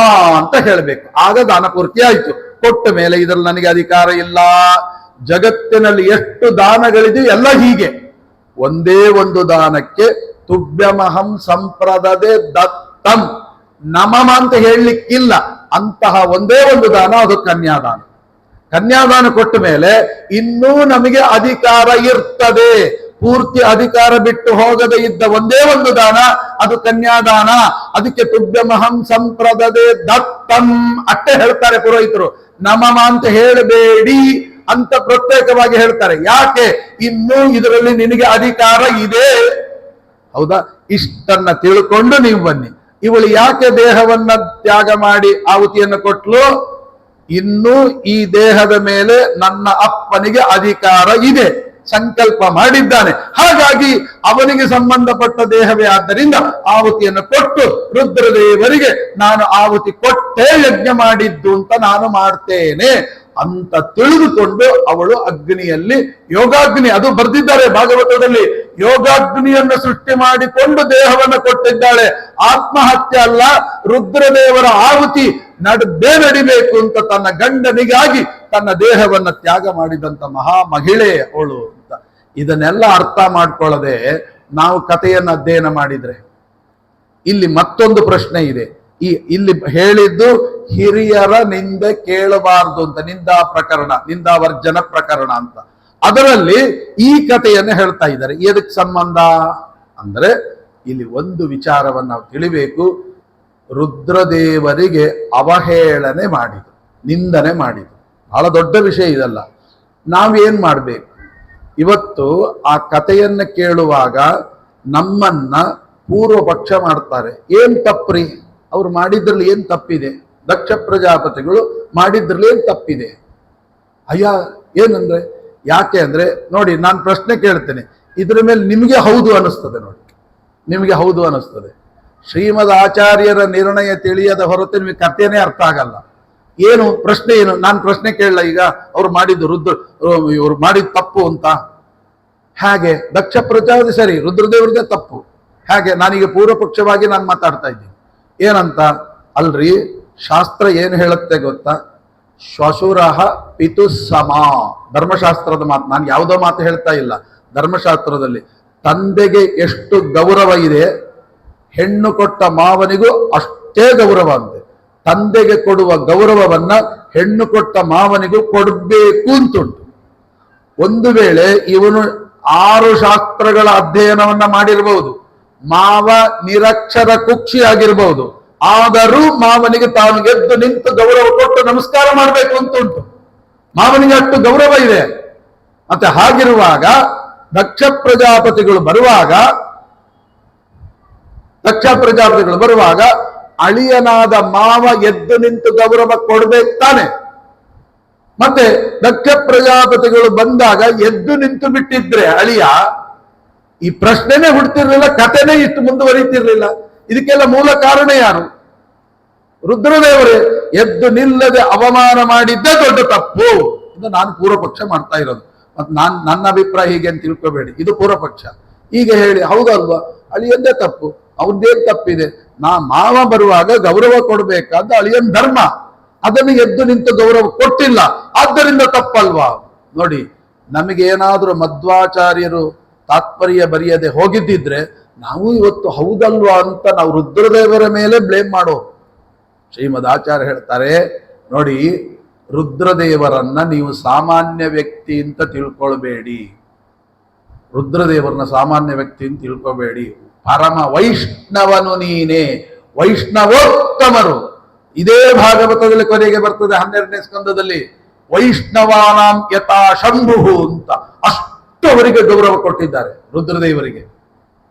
ಅಂತ ಹೇಳಬೇಕು. ಆಗ ದಾನ ಪೂರ್ತಿ ಆಯ್ತು. ಕೊಟ್ಟ ಮೇಲೆ ಇದ್ರಲ್ಲಿ ನನಗೆ ಅಧಿಕಾರ ಇಲ್ಲ. ಜಗತ್ತಿನಲ್ಲಿ ಎಷ್ಟು ದಾನಗಳಿದೆಯೋ ಎಲ್ಲ ಹೀಗೆ. ಒಂದೇ ಒಂದು ದಾನಕ್ಕೆ ತುಭ್ಯಮಹಂ ಸಂಪ್ರದದೆ ದತ್ತಂ ನಮಮ ಅಂತ ಹೇಳಲಿಕ್ಕಿಲ್ಲ. ಅಂತಹ ಒಂದೇ ಒಂದು ದಾನ, ಅದು ಕನ್ಯಾದಾನ. ಕನ್ಯಾದಾನ ಕೊಟ್ಟ ಮೇಲೆ ಇನ್ನೂ ನಮಗೆ ಅಧಿಕಾರ ಇರ್ತದೆ. ಪೂರ್ತಿ ಅಧಿಕಾರ ಬಿಟ್ಟು ಹೋಗದೆ ಇದ್ದ ಒಂದೇ ಒಂದು ದಾನ, ಅದು ಕನ್ಯಾದಾನ. ಅದಕ್ಕೆ ತುಭ್ಯಮಹಂ ಸಂಪ್ರದದೆ ದತ್ತಂ ಅಷ್ಟೇ ಹೇಳ್ತಾರೆ ಪುರೋಹಿತರು. ನಮಮ ಅಂತ ಹೇಳಬೇಡಿ ಅಂತ ಪ್ರತ್ಯೇಕವಾಗಿ ಹೇಳ್ತಾರೆ. ಯಾಕೆ? ಇನ್ನೂ ಇದರಲ್ಲಿ ನಿನಗೆ ಅಧಿಕಾರ ಇದೆ. ಹೌದಾ? ಇಷ್ಟನ್ನ ತಿಳ್ಕೊಂಡು ನೀವು ಬನ್ನಿ. ಇವಳು ಯಾಕೆ ದೇಹವನ್ನ ತ್ಯಾಗ ಮಾಡಿ ಆಹುತಿಯನ್ನು ಕೊಟ್ಲು? ಇನ್ನೂ ಈ ದೇಹದ ಮೇಲೆ ನನ್ನ ಅಪ್ಪನಿಗೆ ಅಧಿಕಾರ ಇದೆ, ಸಂಕಲ್ಪ ಮಾಡಿದ್ದಾನೆ. ಹಾಗಾಗಿ ಅವನಿಗೆ ಸಂಬಂಧಪಟ್ಟ ದೇಹವೇ ಆದ್ದರಿಂದ ಆಹುತಿಯನ್ನು ಕೊಟ್ಟು ರುದ್ರದೇವರಿಗೆ ನಾನು ಆಹುತಿ ಕೊಟ್ಟೇ ಯಜ್ಞ ಮಾಡಿದ್ದು ಅಂತ ನಾನು ಮಾಡ್ತೇನೆ ಅಂತ ತಿಳಿದುಕೊಂಡು ಅವಳು ಅಗ್ನಿಯಲ್ಲಿ ಯೋಗಾಗ್ನಿ, ಅದು ಬರ್ದಿದ್ದಾರೆ ಭಾಗವತದಲ್ಲಿ, ಯೋಗಾಗ್ನಿಯನ್ನು ಸೃಷ್ಟಿ ಮಾಡಿಕೊಂಡು ದೇಹವನ್ನು ಕೊಟ್ಟಿದ್ದಾಳೆ. ಆತ್ಮಹತ್ಯೆ ಅಲ್ಲ, ರುದ್ರದೇವರ ಆಹುತಿ ನಡಿಬೇಕು ಅಂತ ತನ್ನ ಗಂಡನಿಗಾಗಿ ತನ್ನ ದೇಹವನ್ನು ತ್ಯಾಗ ಮಾಡಿದಂತ ಮಹಾ ಮಹಿಳೆ ಅವಳು ಅಂತ. ಇದನ್ನೆಲ್ಲ ಅರ್ಥ ಮಾಡ್ಕೊಳ್ಳದೆ ನಾವು ಕಥೆಯನ್ನು ಅಧ್ಯಯನ ಮಾಡಿದ್ರೆ ಇಲ್ಲಿ ಮತ್ತೊಂದು ಪ್ರಶ್ನೆ ಇದೆ. ಇಲ್ಲಿ ಹೇಳಿದ್ದು ಹಿರಿಯರ ನಿಂದೆ ಕೇಳಬಾರದು ಅಂತ, ನಿಂದಾ ಪ್ರಕರಣ, ನಿಂದಾವರ್ಜನ ಪ್ರಕರಣ ಅಂತ. ಅದರಲ್ಲಿ ಈ ಕಥೆಯನ್ನು ಹೇಳ್ತಾ ಇದ್ದಾರೆ. ಎದಕ್ಕೆ ಸಂಬಂಧ ಅಂದ್ರೆ ಇಲ್ಲಿ ಒಂದು ವಿಚಾರವನ್ನು ನಾವು ತಿಳಿಬೇಕು. ರುದ್ರದೇವರಿಗೆ ಅವಹೇಳನೆ ಮಾಡಿದ್ರು, ನಿಂದನೆ ಮಾಡಿದ್ರು. ಬಹಳ ದೊಡ್ಡ ವಿಷಯ ಇದಲ್ಲ. ನಾವೇನ್ ಮಾಡ್ಬೇಕು? ಇವತ್ತು ಆ ಕಥೆಯನ್ನ ಕೇಳುವಾಗ ನಮ್ಮನ್ನ ಪೂರ್ವ ಪಕ್ಷ ಮಾಡ್ತಾರೆ. ಏನ್ ತಪ್ಪ್ರಿ? ಅವ್ರು ಮಾಡಿದ್ರಲ್ಲಿ ಏನ್ ತಪ್ಪಿದೆ? ದಕ್ಷ ಪ್ರಜಾಪತಿಗಳು ಮಾಡಿದ್ರಲ್ಲಿ ಏನ್ ತಪ್ಪಿದೆ? ಅಯ್ಯ ಏನಂದ್ರೆ, ಯಾಕೆ ಅಂದ್ರೆ ನೋಡಿ, ನಾನು ಪ್ರಶ್ನೆ ಕೇಳ್ತೇನೆ, ಇದ್ರ ಮೇಲೆ ನಿಮಗೆ ಹೌದು ಅನಿಸ್ತದೆ. ನೋಡಿ, ನಿಮಗೆ ಹೌದು ಅನಿಸ್ತದೆ. ಶ್ರೀಮದ್ ಆಚಾರ್ಯರ ನಿರ್ಣಯ ತಿಳಿಯದ ಹೊರತು ನಿಮಗೆ ಕಥೆನೇ ಅರ್ಥ ಆಗಲ್ಲ. ಏನು ಪ್ರಶ್ನೆ? ಏನು? ನಾನು ಪ್ರಶ್ನೆ ಕೇಳಲ್ಲ. ಈಗ ಅವ್ರು ಮಾಡಿದ್ದು ಇವ್ರು ಮಾಡಿದ ತಪ್ಪು ಅಂತ. ಹಾಗೆ ದಕ್ಷ ಪ್ರಜಾಪತಿ ಸರಿ, ರುದ್ರದೇವ್ರದೇ ತಪ್ಪು. ಹಾಗೆ ನಾನೀಗ ಪೂರ್ವ ಪಕ್ಷವಾಗಿ ನಾನು ಮಾತಾಡ್ತಾ ಇದ್ದೀನಿ. ಏನಂತ? ಅಲ್ರಿ, ಶಾಸ್ತ್ರ ಏನು ಹೇಳುತ್ತೆ ಗೊತ್ತಾ? ಶ್ವಶುರಃ ಪಿತು ಸಮ. ಧರ್ಮಶಾಸ್ತ್ರದ ಮಾತು, ನಾನು ಯಾವುದೋ ಮಾತು ಹೇಳ್ತಾ ಇಲ್ಲ. ಧರ್ಮಶಾಸ್ತ್ರದಲ್ಲಿ ತಂದೆಗೆ ಎಷ್ಟು ಗೌರವ ಇದೆ, ಹೆಣ್ಣು ಕೊಟ್ಟ ಮಾವನಿಗೂ ಅಷ್ಟೇ ಗೌರವ ಅಂತೆ. ತಂದೆಗೆ ಕೊಡುವ ಗೌರವವನ್ನ ಹೆಣ್ಣು ಕೊಟ್ಟ ಮಾವನಿಗೂ ಕೊಡಬೇಕು ಅಂತುಂಟು. ಒಂದು ವೇಳೆ ಇವನು 6 ಶಾಸ್ತ್ರಗಳ ಅಧ್ಯಯನವನ್ನ ಮಾಡಿರಬಹುದು, ಮಾವ ನಿರಕ್ಷರ ಕುಕ್ಷಿ ಆಗಿರಬಹುದು, ಆದರೂ ಮಾವನಿಗೆ ತಾನು ಗೆದ್ದು ನಿಂತು ಗೌರವ ಕೊಟ್ಟು ನಮಸ್ಕಾರ ಮಾಡಬೇಕು ಅಂತ ಉಂಟು. ಮಾವನಿಗೆ ಅಷ್ಟು ಗೌರವ ಇದೆ. ಮತ್ತೆ ಹಾಗಿರುವಾಗ ದಕ್ಷ ಪ್ರಜಾಪತಿಗಳು ಬರುವಾಗ ಅಳಿಯನಾದ ಮಾವ ಎದ್ದು ನಿಂತು ಗೌರವ ಕೊಡ್ಬೇಕು ತಾನೆ. ಮತ್ತೆ ದಕ್ಷ ಪ್ರಜಾಪತಿಗಳು ಬಂದಾಗ ಎದ್ದು ನಿಂತು ಬಿಟ್ಟಿದ್ರೆ ಅಳಿಯ, ಈ ಪ್ರಶ್ನೆನೇ ಹುಡ್ತಿರ್ಲಿಲ್ಲ, ಕಥೆನೇ ಇಷ್ಟು ಮುಂದುವರಿತಿರ್ಲಿಲ್ಲ. ಇದಕ್ಕೆಲ್ಲ ಮೂಲ ಕಾರಣ ಯಾರು? ರುದ್ರದೇವರೇ. ಎದ್ದು ನಿಲ್ಲದೆ ಅವಮಾನ ಮಾಡಿದ್ದೇ ದೊಡ್ಡ ತಪ್ಪು. ಇದು ನಾನು ಪೂರ್ವ ಪಕ್ಷ ಮಾಡ್ತಾ ಇರೋದು. ಮತ್ತೆ ನನ್ನ ಅಭಿಪ್ರಾಯ ಹೀಗೆ ಅಂತ ತಿಳ್ಕೋಬೇಡಿ, ಇದು ಪೂರ್ವ ಪಕ್ಷ. ಈಗ ಹೇಳಿ ಹೌದಲ್ವಾ, ಅಳಿಯಂದೇ ತಪ್ಪು, ಅವ್ರದ್ದೇನ್ ತಪ್ಪಿದೆ? ಮಾವ ಬರುವಾಗ ಗೌರವ ಕೊಡ್ಬೇಕಾದ ಅಳಿಯನ್ ಧರ್ಮ, ಅದನ್ನು ಎದ್ದು ನಿಂತು ಗೌರವ ಕೊಟ್ಟಿಲ್ಲ, ಆದ್ದರಿಂದ ತಪ್ಪಲ್ವಾ? ನೋಡಿ, ನಮಗೇನಾದ್ರೂ ಮಧ್ವಾಚಾರ್ಯರು ತಾತ್ಪರ್ಯ ಬರೆಯದೆ ಹೋಗಿದ್ದಿದ್ರೆ ನಾವು ಇವತ್ತು ಹೌದಲ್ವಾ ಅಂತ ನಾವು ರುದ್ರದೇವರ ಮೇಲೆ ಬ್ಲೇಮ್ ಮಾಡೋ. ಶ್ರೀಮದ್ ಆಚಾರ್ಯ ಹೇಳ್ತಾರೆ, ನೋಡಿ, ರುದ್ರದೇವರನ್ನ ನೀವು ಸಾಮಾನ್ಯ ವ್ಯಕ್ತಿ ಅಂತ ತಿಳ್ಕೊಳ್ಬೇಡಿ. ರುದ್ರದೇವರನ್ನ ಸಾಮಾನ್ಯ ವ್ಯಕ್ತಿ ಅಂತ ತಿಳ್ಕೊಬೇಡಿ. ಪರಮ ವೈಷ್ಣವನು ನೀನೇ, ವೈಷ್ಣವೋತ್ತಮರು. ಇದೇ ಭಾಗವತದಲ್ಲಿ ಕೊನೆಗೆ ಬರ್ತದೆ 12ನೇ ಸ್ಕಂದದಲ್ಲಿ, ವೈಷ್ಣವಾನಾಂ ಯಥಾ ಶಂಭು ಅಂತ. ಅಷ್ಟು ಅವರಿಗೆ ಗೌರವ ಕೊಟ್ಟಿದ್ದಾರೆ ರುದ್ರದೇವರಿಗೆ.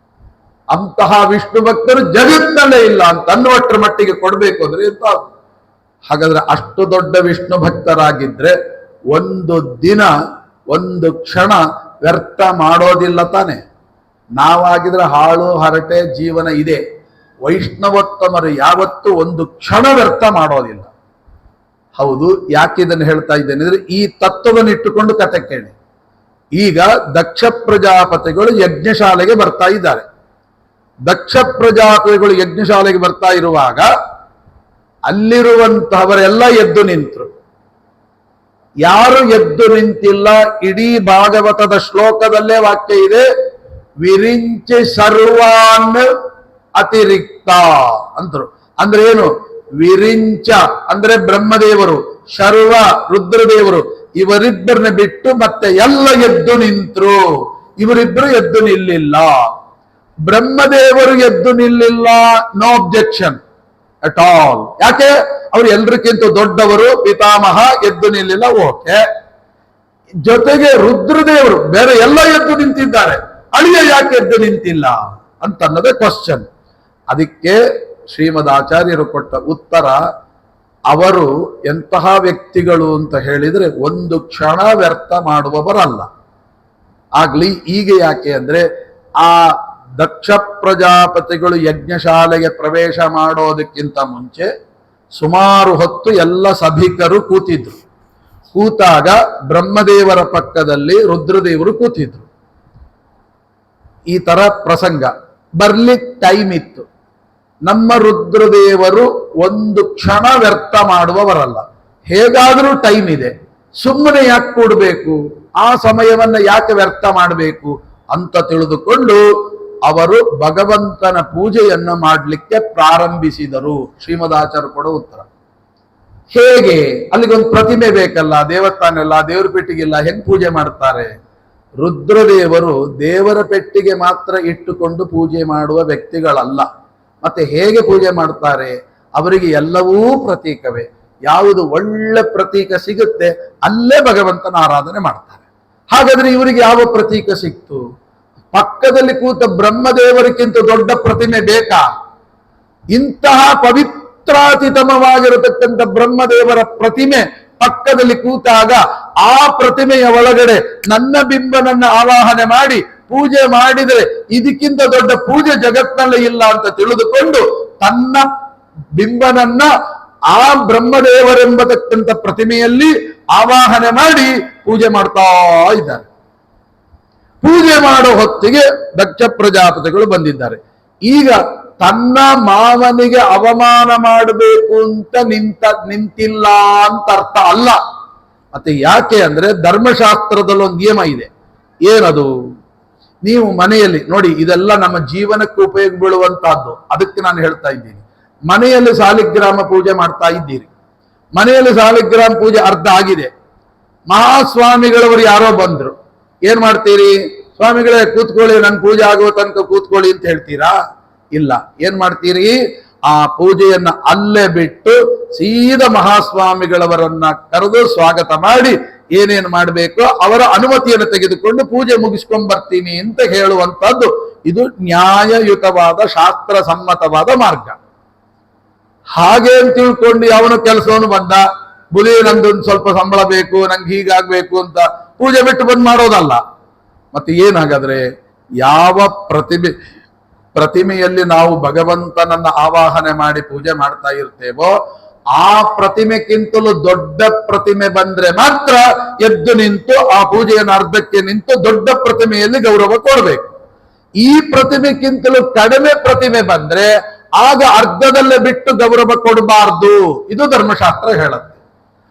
ಅಂತಹ ವಿಷ್ಣು ಭಕ್ತರು ಜಗತ್ತಿನಲ್ಲೇ ಇಲ್ಲ ಅಂತ ಅನ್ನುವಷ್ಟರ ಮಟ್ಟಿಗೆ ಕೊಡಬೇಕು ಅಂದ್ರೆ ಎಂತ. ಹಾಗಾದ್ರೆ ಅಷ್ಟು ದೊಡ್ಡ ವಿಷ್ಣು ಭಕ್ತರಾಗಿದ್ರೆ ಒಂದು ದಿನ ಒಂದು ಕ್ಷಣ ವ್ಯರ್ಥ ಮಾಡೋದಿಲ್ಲ ತಾನೆ. ನಾವಾಗಿದ್ರೆ ಹಾಳು ಹರಟೆ ಜೀವನ ಇದೆ. ವೈಷ್ಣವೋತ್ತಮರು ಯಾವತ್ತೂ ಒಂದು ಕ್ಷಣ ವ್ಯರ್ಥ ಮಾಡೋದಿಲ್ಲ. ಹೌದು, ಯಾಕೆ ಇದನ್ನು ಹೇಳ್ತಾ ಇದ್ದೇನೆ ಅಂದ್ರೆ ಈ ತತ್ವವನ್ನು ಇಟ್ಟುಕೊಂಡು ಕತೆ ಕೇಳಿ. ಈಗ ದಕ್ಷ ಪ್ರಜಾಪತಿಗಳು ಯಜ್ಞಶಾಲೆಗೆ ಬರ್ತಾ ಇದ್ದಾರೆ. ದಕ್ಷ ಪ್ರಜಾಪತಿಗಳು ಯಜ್ಞಶಾಲೆಗೆ ಬರ್ತಾ ಇರುವಾಗ ಅಲ್ಲಿರುವಂತಹವರೆಲ್ಲ ಎದ್ದು ನಿಂತರು. ಯಾರು ಎದ್ದು ನಿಂತಿಲ್ಲ? ಇಡೀ ಭಾಗವತದ ಶ್ಲೋಕದಲ್ಲೇ ವಾಕ್ಯ ಇದೆ, ವಿರಿಂಚಿ ಸರ್ವಾನ್ ಅತಿರಿಕ್ತ ಅಂತರು. ಅಂದ್ರೆ ಏನು? ವಿರಿಂಚ ಅಂದ್ರೆ ಬ್ರಹ್ಮದೇವರು, ಶರ್ವ ರುದ್ರದೇವರು, ಇವರಿಬ್ಬರನ್ನ ಬಿಟ್ಟು ಮತ್ತೆ ಎಲ್ಲ ಎದ್ದು ನಿಂತರು. ಇವರಿಬ್ಬರು ಎದ್ದು ನಿಲ್ಲಿಲ್ಲ. ಬ್ರಹ್ಮದೇವರು ಎದ್ದು ನಿಲ್ಲಿಲ್ಲ, ನೋ ಅಬ್ಜೆಕ್ಷನ್ ಅಟ್ ಆಲ್. ಯಾಕೆ? ಅವ್ರು ಎಲ್ರಿಗಿಂತ ದೊಡ್ಡವರು, ಪಿತಾಮಹ, ಎದ್ದು ನಿಲ್ಲಿಲ್ಲ, ಓಕೆ. ಜೊತೆಗೆ ರುದ್ರದೇವರು ಬೇರೆ ಎಲ್ಲ ಎದ್ದು ನಿಂತಿದ್ದಾರೆ, ಅಳಿಯ ಯಾಕೆ ಎದ್ದು ನಿಂತಿಲ್ಲ ಅಂತ ಅನ್ನೋದೇ ಕ್ವಶನ್. ಅದಕ್ಕೆ ಶ್ರೀಮದ್ ಆಚಾರ್ಯರು ಕೊಟ್ಟ ಉತ್ತರ, ಅವರು ಎಂತಹ ವ್ಯಕ್ತಿಗಳು ಅಂತ ಹೇಳಿದ್ರೆ ಒಂದು ಕ್ಷಣ ವ್ಯರ್ಥ ಮಾಡುವವರಲ್ಲ. ಆಗ್ಲಿ ಈಗ ಯಾಕೆ ಅಂದ್ರೆ ಆ ದಕ್ಷ ಪ್ರಜಾಪತಿಗಳು ಯಜ್ಞಶಾಲೆಗೆ ಪ್ರವೇಶ ಮಾಡೋದಕ್ಕಿಂತ ಮುಂಚೆ ಸುಮಾರು ಹೊತ್ತು ಎಲ್ಲ ಸಭಿಕರು ಕೂತಿದ್ರು. ಕೂತಾಗ ಬ್ರಹ್ಮದೇವರ ಪಕ್ಕದಲ್ಲಿ ರುದ್ರದೇವರು ಕೂತಿದ್ರು. ಈ ತರ ಪ್ರಸಂಗ ಬರ್ಲಿಕ್ಕೆ ಟೈಮ್ ಇತ್ತು. ನಮ್ಮ ರುದ್ರದೇವರು ಒಂದು ಕ್ಷಣ ವ್ಯರ್ಥ ಮಾಡುವವರಲ್ಲ. ಹೇಗಾದರೂ ಟೈಮ್ ಇದೆ, ಸುಮ್ಮನೆ ಯಾಕೆ ಕೂಡಬೇಕು, ಆ ಸಮಯವನ್ನ ಯಾಕೆ ವ್ಯರ್ಥ ಮಾಡಬೇಕು ಅಂತ ತಿಳಿದುಕೊಂಡು ಅವರು ಭಗವಂತನ ಪೂಜೆಯನ್ನ ಮಾಡಲಿಕ್ಕೆ ಪ್ರಾರಂಭಿಸಿದರು. ಶ್ರೀಮದಾಚಾರ್ಯ ಕೊಡೋ ಉತ್ತರ. ಹೇಗೆ? ಅಲ್ಲಿಗೊಂದು ಪ್ರತಿಮೆ ಬೇಕಲ್ಲ, ದೇವಸ್ಥಾನ ಇಲ್ಲ, ದೇವರ ಪೆಟ್ಟಿಗಿಲ್ಲ, ಹೆಂಗ್ ಪೂಜೆ ಮಾಡ್ತಾರೆ? ರುದ್ರದೇವರು ದೇವರ ಪೆಟ್ಟಿಗೆ ಮಾತ್ರ ಇಟ್ಟುಕೊಂಡು ಪೂಜೆ ಮಾಡುವ ವ್ಯಕ್ತಿಗಳಲ್ಲ. ಮತ್ತೆ ಹೇಗೆ ಪೂಜೆ ಮಾಡ್ತಾರೆ? ಅವರಿಗೆ ಎಲ್ಲವೂ ಪ್ರತೀಕವೇ. ಯಾವುದು ಒಳ್ಳೆ ಪ್ರತೀಕ ಸಿಗುತ್ತೆ ಅಲ್ಲೇ ಭಗವಂತನ ಆರಾಧನೆ ಮಾಡ್ತಾರೆ. ಹಾಗಾದ್ರೆ ಇವರಿಗೆ ಯಾವ ಪ್ರತೀಕ ಸಿಕ್ತು? ಪಕ್ಕದಲ್ಲಿ ಕೂತ ಬ್ರಹ್ಮದೇವರಿಗಿಂತ ದೊಡ್ಡ ಪ್ರತಿಮೆ ಬೇಕಾ? ಇಂತಹ ಪವಿತ್ರಾತಿತಮವಾಗಿರತಕ್ಕಂಥ ಬ್ರಹ್ಮದೇವರ ಪ್ರತಿಮೆ ಪಕ್ಕದಲ್ಲಿ ಕೂತಾಗ ಆ ಪ್ರತಿಮೆಯ ಒಳಗಡೆ ನನ್ನ ಬಿಂಬನನ್ನ ಆವಾಹನೆ ಮಾಡಿ ಪೂಜೆ ಮಾಡಿದರೆ ಇದಕ್ಕಿಂತ ದೊಡ್ಡ ಪೂಜೆ ಜಗತ್ನಲ್ಲಿ ಇಲ್ಲ ಅಂತ ತಿಳಿದುಕೊಂಡು ತನ್ನ ಬಿಂಬನನ್ನ ಆ ಬ್ರಹ್ಮದೇವರೆಂಬತಕ್ಕಂಥ ಪ್ರತಿಮೆಯಲ್ಲಿ ಆವಾಹನೆ ಮಾಡಿ ಪೂಜೆ ಮಾಡ್ತಾ ಇದ್ದಾರೆ. ಪೂಜೆ ಮಾಡೋ ಹೊತ್ತಿಗೆ ದಕ್ಷ ಪ್ರಜಾಪತಿಗಳು ಬಂದಿದ್ದಾರೆ. ಈಗ ತನ್ನ ಮಾವನಿಗೆ ಅವಮಾನ ಮಾಡಬೇಕು ಅಂತ ನಿಂತಿಲ್ಲ ಅಂತ ಅರ್ಥ ಅಲ್ಲ. ಮತ್ತೆ ಯಾಕೆ ಅಂದ್ರೆ ಧರ್ಮಶಾಸ್ತ್ರದಲ್ಲಿ ಒಂದು ನಿಯಮ ಇದೆ. ಏನದು? ನೀವು ಮನೆಯಲ್ಲಿ ನೋಡಿ, ಇದೆಲ್ಲ ನಮ್ಮ ಜೀವನಕ್ಕೆ ಉಪಯೋಗ ಬೀಳುವಂತಹದ್ದು. ಅದಕ್ಕೆ ನಾನು ಹೇಳ್ತಾ ಇದ್ದೀನಿ, ಮನೆಯಲ್ಲಿ ಸಾಲಿಗ್ರಾಮ ಪೂಜೆ ಮಾಡ್ತಾ ಇದ್ದೀರಿ. ಮನೆಯಲ್ಲಿ ಸಾಲಿಗ್ರಾಮ ಪೂಜೆ ಅರ್ಧ ಆಗಿದೆ. ಮಹಾಸ್ವಾಮಿಗಳವರು ಯಾರೋ ಬಂದ್ರು, ಏನ್ ಮಾಡ್ತೀರಿ? ಸ್ವಾಮಿಗಳೇ ಕೂತ್ಕೊಳ್ಳಿ, ನನ್ ಪೂಜೆ ಆಗುವ ತನಕ ಕೂತ್ಕೊಳ್ಳಿ ಅಂತ ಹೇಳ್ತೀರಾ? ಇಲ್ಲ. ಏನ್ ಮಾಡ್ತೀರಿ? ಆ ಪೂಜೆಯನ್ನ ಅಲ್ಲೇ ಬಿಟ್ಟು ಸೀದಾ ಮಹಾಸ್ವಾಮಿಗಳವರನ್ನ ಕರೆದು ಸ್ವಾಗತ ಮಾಡಿ ಏನೇನು ಮಾಡಬೇಕೋ ಅವರ ಅನುಮತಿಯನ್ನು ತೆಗೆದುಕೊಂಡು ಪೂಜೆ ಮುಗಿಸ್ಕೊಂಡ್ ಬರ್ತೀನಿ ಅಂತ ಹೇಳುವಂತದ್ದು. ಇದು ನ್ಯಾಯಯುತವಾದ ಶಾಸ್ತ್ರ ಸಮ್ಮತವಾದ ಮಾರ್ಗ. ಹಾಗೆ ಅಂತ ತಿಳ್ಕೊಂಡು ಅವನು ಕೆಲಸವನ್ನು ಬಂದ, ಬುಲಿ ನಂದೊಂದು ಸ್ವಲ್ಪ ಸಂಬಳ ಬೇಕು, ನಂಗೆ ಹೀಗಾಗ್ಬೇಕು ಅಂತ ಪೂಜೆ ಬಿಟ್ಟು ಬಂದ್ ಮಾಡೋದಲ್ಲ. ಮತ್ತೆ ಏನಾಗಾದ್ರೆ ಯಾವ ಪ್ರತಿಮೆಯಲ್ಲಿ ನಾವು ಭಗವಂತನನ್ನ ಆವಾಹನೆ ಮಾಡಿ ಪೂಜೆ ಮಾಡ್ತಾ ಇರ್ತೇವೋ ಆ ಪ್ರತಿಮೆಗಿಂತಲೂ ದೊಡ್ಡ ಪ್ರತಿಮೆ ಬಂದ್ರೆ ಮಾತ್ರ ಎದ್ದು ನಿಂತು ಆ ಪೂಜೆಯನ್ನು ಅರ್ಧಕ್ಕೆ ನಿಂತು ದೊಡ್ಡ ಪ್ರತಿಮೆಯಲ್ಲಿ ಗೌರವ ಕೊಡಬೇಕು. ಈ ಪ್ರತಿಮೆಗಿಂತಲೂ ಕಡಿಮೆ ಪ್ರತಿಮೆ ಬಂದ್ರೆ ಆಗ ಅರ್ಧದಲ್ಲೇ ಬಿಟ್ಟು ಗೌರವ ಕೊಡಬಾರ್ದು. ಇದು ಧರ್ಮಶಾಸ್ತ್ರ ಹೇಳುತ್ತೆ.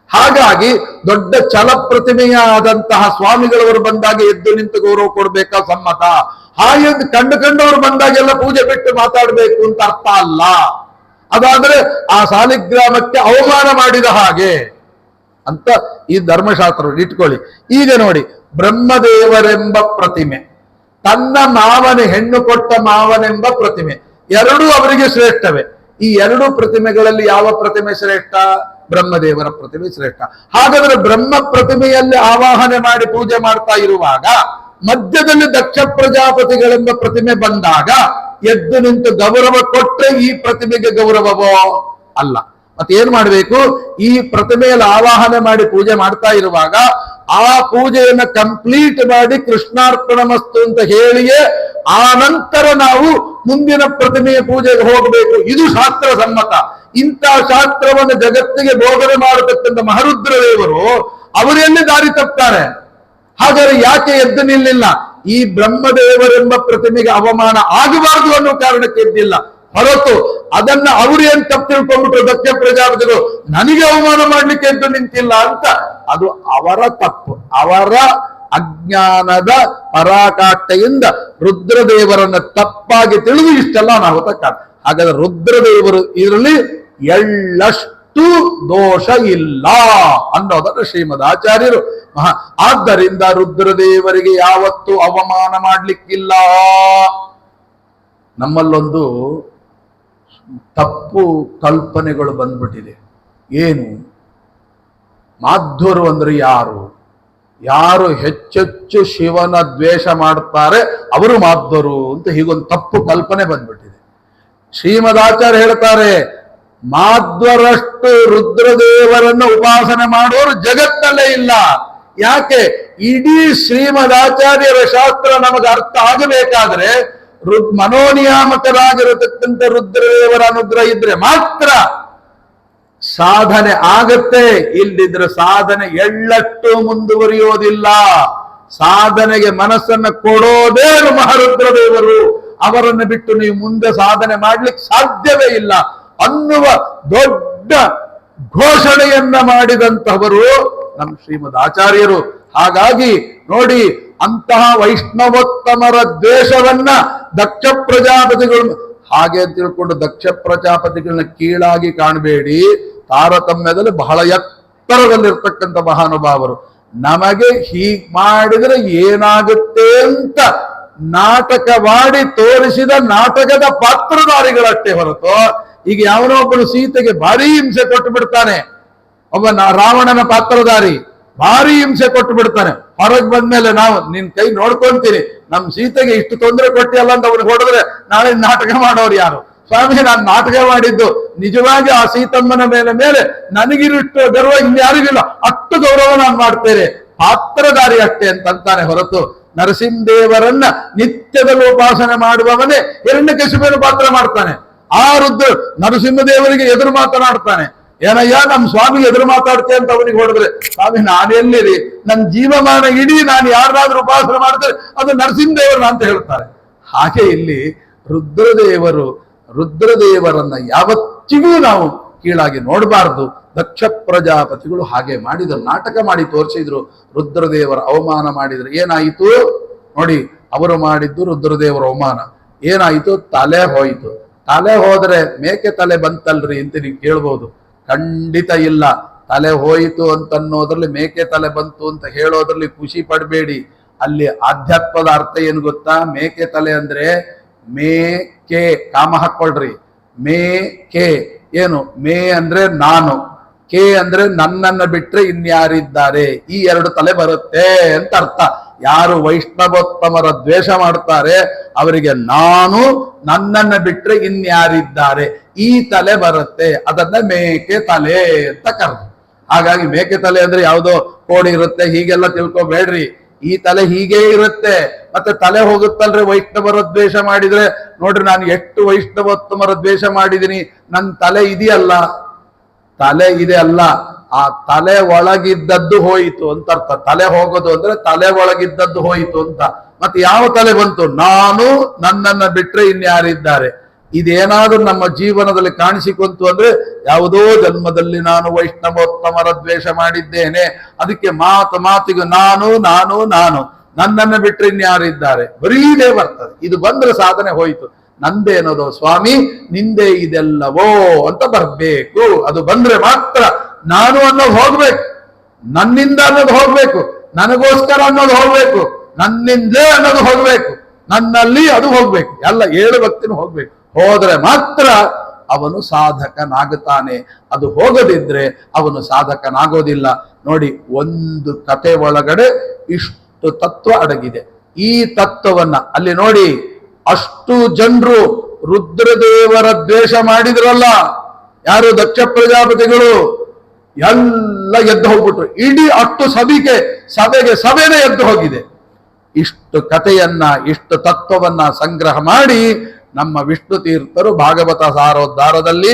ಹಾಗಾಗಿ ದೊಡ್ಡ ಛಲ ಪ್ರತಿಮೆಯಾದಂತಹ ಸ್ವಾಮಿಗಳವರು ಬಂದಾಗ ಎದ್ದು ನಿಂತು ಗೌರವ ಕೊಡ್ಬೇಕಾ ಸಮ್ಮತ. ಹಾಗೆ ಕಂಡವರು ಬಂದಾಗೆಲ್ಲ ಪೂಜೆ ಬಿಟ್ಟು ಮಾತಾಡ್ಬೇಕು ಅಂತ ಅರ್ಥ ಅಲ್ಲ. ಅದಾದ್ರೆ ಆ ಸಾಲಿಗ್ರಾಮಕ್ಕೆ ಅವಮಾನ ಮಾಡಿದ ಹಾಗೆ ಅಂತ ಈ ಧರ್ಮಶಾಸ್ತ್ರ ಇಟ್ಕೊಳ್ಳಿ. ಈಗ ನೋಡಿ, ಬ್ರಹ್ಮದೇವರೆಂಬ ಪ್ರತಿಮೆ, ತನ್ನ ಮಾವನೆ ಹೆಣ್ಣು ಕೊಟ್ಟ ಮಾವನೆಂಬ ಪ್ರತಿಮೆ, ಎರಡೂ ಅವರಿಗೆ ಶ್ರೇಷ್ಠವೇ. ಈ ಎರಡು ಪ್ರತಿಮೆಗಳಲ್ಲಿ ಯಾವ ಪ್ರತಿಮೆ ಶ್ರೇಷ್ಠ? ಬ್ರಹ್ಮದೇವರ ಪ್ರತಿಮೆ ಶ್ರೇಷ್ಠ. ಹಾಗಾದ್ರೆ ಬ್ರಹ್ಮ ಪ್ರತಿಮೆಯಲ್ಲಿ ಆವಾಹನೆ ಮಾಡಿ ಪೂಜೆ ಮಾಡ್ತಾ ಇರುವಾಗ ಮಧ್ಯದಲ್ಲಿ ದಕ್ಷ ಪ್ರಜಾಪತಿಗಳೆಂಬ ಪ್ರತಿಮೆ ಬಂದಾಗ ಎದ್ದು ನಿಂತು ಗೌರವ ಕೊಟ್ರೆ ಈ ಪ್ರತಿಮೆಗೆ ಗೌರವವೋ? ಅಲ್ಲ. ಮತ್ತೆ ಏನ್ ಮಾಡ್ಬೇಕು? ಈ ಪ್ರತಿಮೆಯಲ್ಲಿ ಆವಾಹನೆ ಮಾಡಿ ಪೂಜೆ ಮಾಡ್ತಾ ಇರುವಾಗ ಆ ಪೂಜೆಯನ್ನ ಕಂಪ್ಲೀಟ್ ಮಾಡಿ ಕೃಷ್ಣಾರ್ಪಣ ಮಸ್ತು ಅಂತ ಹೇಳಿಯೇ ಆ ನಂತರ ನಾವು ಮುಂದಿನ ಪ್ರತಿಮೆಯ ಪೂಜೆಗೆ ಹೋಗಬೇಕು. ಇದು ಶಾಸ್ತ್ರ ಸಮ್ಮತ. ಇಂಥ ಶಾಸ್ತ್ರವನ್ನು ಜಗತ್ತಿಗೆ ಬೋಧನೆ ಮಾಡತಕ್ಕಂಥ ಮಹರುದ್ರದೇವರು ಅವರೆಲ್ಲಿ ದಾರಿ ತಪ್ತಾರೆ? ಹಾಗಾದ್ರೆ ಯಾಕೆ ಎದ್ದು ನಿಲ್ಲಿಲ್ಲ? ಈ ಬ್ರಹ್ಮದೇವರೆಂಬ ಪ್ರತಿಮೆಗೆ ಅವಮಾನ ಆಗಬಾರದು ಅನ್ನೋ ಕಾರಣಕ್ಕೆ ಎದ್ದಿಲ್ಲ ಹೊರತು ಅದನ್ನ ಅವರು ಏನ್ ತಪ್ಪು ತಿಳ್ಕೊಂಡ್ಬಿಟ್ರು ದಕ್ಷ ಪ್ರಜಾಪತಿಗಳು, ನನಗೆ ಅವಮಾನ ಮಾಡ್ಲಿಕ್ಕೆ ಎದ್ದು ನಿಂತಿಲ್ಲ ಅಂತ. ಅದು ಅವರ ತಪ್ಪು, ಅವರ ಅಜ್ಞಾನದ ಪರಾಕಾಷ್ಠೆಯಿಂದ ರುದ್ರದೇವರನ್ನ ತಪ್ಪಾಗಿ ತಿಳಿದು ಇಷ್ಟೆಲ್ಲ ಅನಾಹುತ ಕಾರಣ. ಹಾಗಾದ್ರೆ ರುದ್ರದೇವರು ಇದರಲ್ಲಿ ಎಳ್ಳಷ್ಟು ದೋಷ ಇಲ್ಲ ಅನ್ನೋದನ್ನು ಶ್ರೀಮದ್ ಆಚಾರ್ಯರು ಆದ್ದರಿಂದ ರುದ್ರದೇವರಿಗೆ ಯಾವತ್ತೂ ಅವಮಾನ ಮಾಡ್ಲಿಕ್ಕಿಲ್ಲ. ನಮ್ಮಲ್ಲೊಂದು ತಪ್ಪು ಕಲ್ಪನೆಗಳು ಬಂದ್ಬಿಟ್ಟಿದೆ. ಏನು? ಮಾಧ್ವರು ಅಂದ್ರೆ ಯಾರು? ಯಾರು ಹೆಚ್ಚೆಚ್ಚು ಶಿವನ ದ್ವೇಷ ಮಾಡ್ತಾರೆ ಅವರು ಮಾಧ್ವರು ಅಂತ ಹೀಗೊಂದು ತಪ್ಪು ಕಲ್ಪನೆ ಬಂದ್ಬಿಟ್ಟಿದೆ. ಶ್ರೀಮದಾಚಾರ್ಯ ಹೇಳ್ತಾರೆ, ಮಾಧ್ವರಷ್ಟು ರುದ್ರದೇವರನ್ನ ಉಪಾಸನೆ ಮಾಡೋರು ಜಗತ್ತಲ್ಲೇ ಇಲ್ಲ. ಯಾಕೆ? ಇಡೀ ಶ್ರೀಮದಾಚಾರ್ಯರ ಶಾಸ್ತ್ರ ನಮಗೆ ಅರ್ಥ ಆಗಬೇಕಾದ್ರೆ ಮನೋನಿಯಾಮಕರಾಗಿರತಕ್ಕಂಥ ರುದ್ರದೇವರ ಅನುಗ್ರಹ ಇದ್ರೆ ಮಾತ್ರ ಸಾಧನೆ ಆಗತ್ತೆ. ಇಲ್ಲಿದ್ರೆ ಸಾಧನೆ ಎಳ್ಳಟ್ಟು ಮುಂದುವರಿಯೋದಿಲ್ಲ. ಸಾಧನೆಗೆ ಮನಸ್ಸನ್ನ ಕೊಡೋದೇ ಮಹಾರುದ್ರದೇವರು. ಅವರನ್ನು ಬಿಟ್ಟು ನೀವು ಮುಂದೆ ಸಾಧನೆ ಮಾಡ್ಲಿಕ್ಕೆ ಸಾಧ್ಯವೇ ಇಲ್ಲ ಅನ್ನುವ ದೊಡ್ಡ ಘೋಷಣೆಯನ್ನ ಮಾಡಿದಂತಹವರು ನಮ್ಮ ಶ್ರೀಮದ್ ಆಚಾರ್ಯರು. ಹಾಗಾಗಿ ನೋಡಿ, ಅಂತಹ ವೈಷ್ಣವೋತ್ತಮರ ದ್ವೇಷವನ್ನ ದಕ್ಷ ಪ್ರಜಾಪತಿಗಳು ಹಾಗೆ ತಿಳ್ಕೊಂಡು ದಕ್ಷ ಪ್ರಜಾಪತಿಗಳನ್ನ ಕೀಳಾಗಿ ಕಾಣಬೇಡಿ. ತಾರತಮ್ಯದಲ್ಲಿ ಬಹಳ ಎತ್ತರದಲ್ಲಿರ್ತಕ್ಕಂಥ ಮಹಾನುಭಾವರು. ನಮಗೆ ಹೀಗ್ ಮಾಡಿದ್ರೆ ಏನಾಗುತ್ತೆ ಅಂತ ನಾಟಕವಾಡಿ ತೋರಿಸಿದ ನಾಟಕದ ಪಾತ್ರಧಾರಿಗಳಷ್ಟೇ ಹೊರತು ಈಗ ಯಾವನೋ ಒಬ್ಬನು ಸೀತೆಗೆ ಭಾರಿ ಹಿಂಸೆ ಕೊಟ್ಟು ಬಿಡ್ತಾನೆ, ಒಬ್ಬ ರಾವಣನ ಪಾತ್ರಧಾರಿ ಭಾರಿ ಹಿಂಸೆ ಕೊಟ್ಟು ಬಿಡ್ತಾನೆ. ಹೊರಗೆ ಬಂದ್ಮೇಲೆ ನಾವು ನಿನ್ ಕೈ ನೋಡ್ಕೊಂತೀನಿ, ನಮ್ ಸೀತೆಗೆ ಇಷ್ಟು ತೊಂದರೆ ಕೊಟ್ಟಿಯಲ್ಲ ಅಂತ ಅವ್ರಿಗೆ ಹೊಡೆದ್ರೆ ನಾಳೆ ನಾಟಕ ಮಾಡೋರು ಯಾರು? ಸ್ವಾಮಿ, ನಾನು ನಾಟಕ ಮಾಡಿದ್ದು ನಿಜವಾಗಿ ಆ ಸೀತಮ್ಮನ ಮೇಲೆ ನನಗಿರುಷ್ಟು ಗರ್ವ ಇನ್ಯಾರಿಗಿಲ್ಲ, ಅಷ್ಟು ಗೌರವ ನಾನು ಮಾಡ್ತೇನೆ, ಪಾತ್ರಧಾರಿ ಅಷ್ಟೇ ಅಂತಾನೆ ಹೊರತು ನರಸಿಂಹದೇವರನ್ನ ನಿತ್ಯದಲ್ಲಿ ಉಪಾಸನೆ ಮಾಡುವವನೇ ಹಿರಣ್ಯಕಶಿಪುವಿನ ಪಾತ್ರ ಮಾಡ್ತಾನೆ. ಆ ರುದ್ರ ನರಸಿಂಹದೇವರಿಗೆ ಎದುರು ಮಾತನಾಡ್ತಾನೆ. ಏನಯ್ಯ, ನಮ್ ಸ್ವಾಮಿ ಎದುರು ಮಾತಾಡ್ತೆ ಅಂತ ಅವನಿಗೆ ಹೊಡೆದ್ರೆ, ಸ್ವಾಮಿ ನಾನೆಲ್ಲಿರಿ, ನನ್ನ ಜೀವಮಾನ ಇಡೀ ನಾನು ಯಾರನ್ನಾದ್ರೂ ಉಪಾಸನೆ ಮಾಡಿದ್ರೆ ಅದು ನರಸಿಂಹದೇವರನ್ನ ಅಂತ ಹೇಳ್ತಾರೆ. ಹಾಗೆ ಇಲ್ಲಿ ರುದ್ರದೇವರನ್ನ ಯಾವತ್ತಿಗೂ ನಾವು ಕೀಳಾಗಿ ನೋಡಬಾರ್ದು. ದಕ್ಷ ಪ್ರಜಾಪತಿಗಳು ಹಾಗೆ ಮಾಡಿದರು, ನಾಟಕ ಮಾಡಿ ತೋರಿಸಿದ್ರು. ರುದ್ರದೇವರ ಅವಮಾನ ಮಾಡಿದ್ರು. ಏನಾಯಿತು ನೋಡಿ, ಅವರು ಮಾಡಿದ್ದು ರುದ್ರದೇವರ ಅವಮಾನ. ಏನಾಯಿತು? ತಲೆ ಹೋಯಿತು. ತಲೆ ಹೋದ್ರೆ ಮೇಕೆ ತಲೆ ಬಂತಲ್ರಿ ಅಂತ ನೀವು ಕೇಳ್ಬೋದು. ಖಂಡಿತ ಇಲ್ಲ. ತಲೆ ಹೋಯಿತು ಅಂತನ್ನೋದ್ರಲ್ಲಿ ಮೇಕೆ ತಲೆ ಬಂತು ಅಂತ ಹೇಳೋದ್ರಲ್ಲಿ ಖುಷಿ ಪಡಬೇಡಿ. ಅಲ್ಲಿ ಆಧ್ಯಾತ್ಮದ ಅರ್ಥ ಏನು ಗೊತ್ತಾ? ಮೇಕೆ ತಲೆ ಅಂದ್ರೆ ಮೇಕೆ, ಕಾಮ ಹಾಕೊಳ್ರಿ. ಮೇಕೆ ಏನು? ಮೇ ಅಂದ್ರೆ ನಾನು, ಕೆ ಅಂದ್ರೆ ನನ್ನನ್ನ ಬಿಟ್ರೆ ಇನ್ಯಾರಿದ್ದಾರೆ, ಈ ಎರಡು ತಲೆ ಬರುತ್ತೆ ಅಂತ ಅರ್ಥ. ಯಾರು ವೈಷ್ಣವೋತ್ತಮರ ದ್ವೇಷ ಮಾಡ್ತಾರೆ ಅವರಿಗೆ ನಾನು, ನನ್ನನ್ನ ಬಿಟ್ರೆ ಇನ್ಯಾರಿದ್ದಾರೆ, ಈ ತಲೆ ಬರುತ್ತೆ. ಅದನ್ನ ಮೇಕೆ ತಲೆ ಅಂತ ಕರೆದು. ಹಾಗಾಗಿ ಮೇಕೆ ತಲೆ ಅಂದ್ರೆ ಯಾವುದೋ ಕೋಡಿ ಇರುತ್ತೆ ಹೀಗೆಲ್ಲ ತಿಳ್ಕೊಬೇಡ್ರಿ. ಈ ತಲೆ ಹೀಗೆ ಇರುತ್ತೆ. ಮತ್ತೆ ತಲೆ ಹೋಗುತ್ತಲ್ರಿ ವೈಷ್ಣವರ ದ್ವೇಷ ಮಾಡಿದ್ರೆ. ನೋಡ್ರಿ, ನಾನು ಎಷ್ಟು ವೈಷ್ಣವೋತ್ತಮರ ದ್ವೇಷ ಮಾಡಿದೀನಿ, ನನ್ನ ತಲೆ ಇದೆಯಲ್ಲ, ತಲೆ ಇದೆ ಅಲ್ಲ, ಆ ತಲೆ ಒಳಗಿದ್ದದ್ದು ಹೋಯಿತು ಅಂತ ಅರ್ಥ. ತಲೆ ಹೋಗೋದು ಅಂದ್ರೆ ತಲೆ ಒಳಗಿದ್ದದ್ದು ಹೋಯಿತು ಅಂತ. ಮತ್ತೆ ಯಾವ ತಲೆ ಬಂತು? ನಾನು, ನನ್ನನ್ನ ಬಿಟ್ರೆ ಇನ್ಯಾರಿದ್ದಾರೆ. ಇದೇನಾದ್ರೂ ನಮ್ಮ ಜೀವನದಲ್ಲಿ ಕಾಣಿಸಿಕೊಂತು ಅಂದ್ರೆ ಯಾವುದೋ ಜನ್ಮದಲ್ಲಿ ನಾನು ವೈಷ್ಣವೋತ್ತಮರ ದ್ವೇಷ ಮಾಡಿದ್ದೇನೆ, ಅದಕ್ಕೆ ಮಾತಿಗೆ ನಾನು ನಾನು ನಾನು ನನ್ನನ್ನು ಬಿಟ್ಟರೆ ಇನ್ಯಾರಿದ್ದಾರೆ, ಬರೀ ಇದೇ ಬರ್ತದೆ. ಇದು ಬಂದ್ರೆ ಸಾಧನೆ ಹೋಯ್ತು. ನಂದೇನೋದು ಸ್ವಾಮಿ ನಿಂದೆ ಇದೆಲ್ಲವೋ ಅಂತ ಬರ್ಬೇಕು. ಅದು ಬಂದ್ರೆ ಮಾತ್ರ ನಾನು ಅನ್ನೋದು ಹೋಗ್ಬೇಕು, ನನ್ನಿಂದ ಅನ್ನೋದು ಹೋಗ್ಬೇಕು, ನನಗೋಸ್ಕರ ಅನ್ನೋದು ಹೋಗ್ಬೇಕು, ನನ್ನಿಂದಲೇ ಅನ್ನೋದು ಹೋಗ್ಬೇಕು, ನನ್ನಲ್ಲಿ ಅದು ಹೋಗ್ಬೇಕು, ಎಲ್ಲ 7 ಭಕ್ತಿನೂ ಹೋಗ್ಬೇಕು. ಹೋದ್ರೆ ಮಾತ್ರ ಅವನು ಸಾಧಕನಾಗುತ್ತಾನೆ. ಅದು ಹೋಗದಿದ್ರೆ ಅವನು ಸಾಧಕನಾಗೋದಿಲ್ಲ. ನೋಡಿ, ಒಂದು ಕತೆ ಒಳಗಡೆ ಇಷ್ಟು ತತ್ವ ಅಡಗಿದೆ. ಈ ತತ್ವವನ್ನ ಅಲ್ಲಿ ನೋಡಿ, ಅಷ್ಟು ಜನರು ರುದ್ರದೇವರ ದ್ವೇಷ ಮಾಡಿದ್ರಲ್ಲ, ಯಾರು ದಕ್ಷ ಪ್ರಜಾಪತಿಗಳು ಎಲ್ಲ ಎದ್ದು ಹೋಗ್ಬಿಟ್ರು. ಇಡೀ ಅಷ್ಟು ಸಭೆನೇ ಎದ್ದು ಹೋಗಿದೆ. ಇಷ್ಟು ಕಥೆಯನ್ನ, ಇಷ್ಟು ತತ್ವವನ್ನ ಸಂಗ್ರಹ ಮಾಡಿ ನಮ್ಮ ವಿಷ್ಣು ತೀರ್ಥರು ಭಾಗವತ ಸಾರೋದ್ಧಾರದಲ್ಲಿ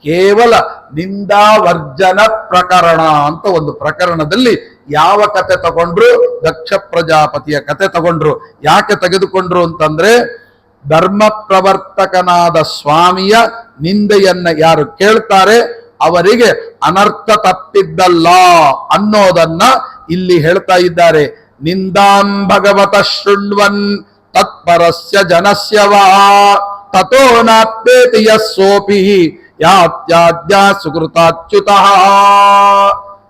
ಕೇವಲ ನಿಂದಾವರ್ಜನ ಪ್ರಕರಣ ಅಂತ ಒಂದು ಪ್ರಕರಣದಲ್ಲಿ ಯಾವ ಕತೆ ತಗೊಂಡ್ರು, ದಕ್ಷ ಪ್ರಜಾಪತಿಯ ಕತೆ ತಗೊಂಡ್ರು. ಯಾಕೆ ತೆಗೆದುಕೊಂಡ್ರು ಅಂತಂದ್ರೆ, ಧರ್ಮ ಪ್ರವರ್ತಕನಾದ ಸ್ವಾಮಿಯ ನಿಂದೆಯನ್ನ ಯಾರು ಕೇಳ್ತಾರೆ ಅವರಿಗೆ ಅನರ್ಥ ತಪ್ಪಿದ್ದಲ್ಲ ಅನ್ನೋದನ್ನ ಇಲ್ಲಿ ಹೇಳ್ತಾ ಇದ್ದಾರೆ. ನಿಂದಾಂ ಭಗವತ ಶೃಣ್ವನ್ ತತ್ಪರಸ್ಯ ಜನಸ್ಯ ವಾ ತಥೋ ನಾಪ್ಯೇತಿ ಯಸ್ಸೋಪಿ ಯಾತ್ಯಾದ್ಯ ಸುಕೃತಾಚ್ಯುತಃ.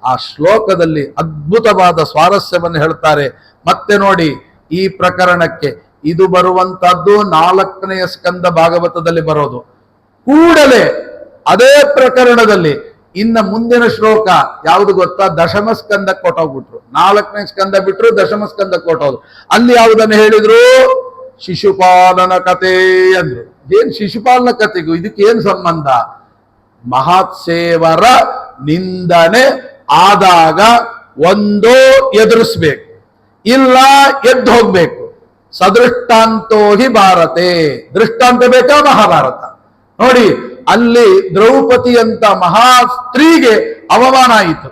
ಆ ಶ್ಲೋಕದಲ್ಲಿ ಅದ್ಭುತವಾದ ಸ್ವಾರಸ್ಯವನ್ನು ಹೇಳ್ತಾರೆ. ಮತ್ತೆ ನೋಡಿ, ಈ ಪ್ರಕರಣಕ್ಕೆ ಇದು ಬರುವಂತಹದ್ದು 4ನೇ ಸ್ಕಂದ ಭಾಗವತದಲ್ಲಿ ಬರೋದು. ಕೂಡಲೇ ಅದೇ ಪ್ರಕರಣದಲ್ಲಿ ಇನ್ನ ಮುಂದಿನ ಶ್ಲೋಕ ಯಾವುದು ಗೊತ್ತಾ? ದಶಮ ಸ್ಕಂದ ಕೊಟ್ಟೋಗ್ಬಿಟ್ರು. 4ನೇ ಸ್ಕಂದ ಬಿಟ್ರು, ದಶಮ ಸ್ಕಂದ ಕೊಟ್ಟೋದು. ಅಲ್ಲಿ ಯಾವುದನ್ನು ಹೇಳಿದ್ರು? ಶಿಶುಪಾಲನ ಕತೆ ಅಂದ್ರು. ಏನ್ ಶಿಶುಪಾಲನ ಕತೆಗೂ ಇದಕ್ಕೆ ಏನ್ ಸಂಬಂಧ? ಮಹಾತ್ಸೇವರ ನಿಂದನೆ ಆದಾಗ ಒಂದೋ ಎದುರಿಸ್ಬೇಕು, ಇಲ್ಲ ಎದ್ದು ಹೋಗ್ಬೇಕು. ಸದೃಷ್ಟಾಂತೋ ಹಿ ಭಾರತೆ. ದೃಷ್ಟಾಂತ ಬೇಕಾ ಮಹಾಭಾರತ. ನೋಡಿ, ಅಲ್ಲಿ ದ್ರೌಪದಿ ಅಂತ ಮಹಾ ಸ್ತ್ರೀಗೆ ಅವಮಾನ ಆಯಿತು.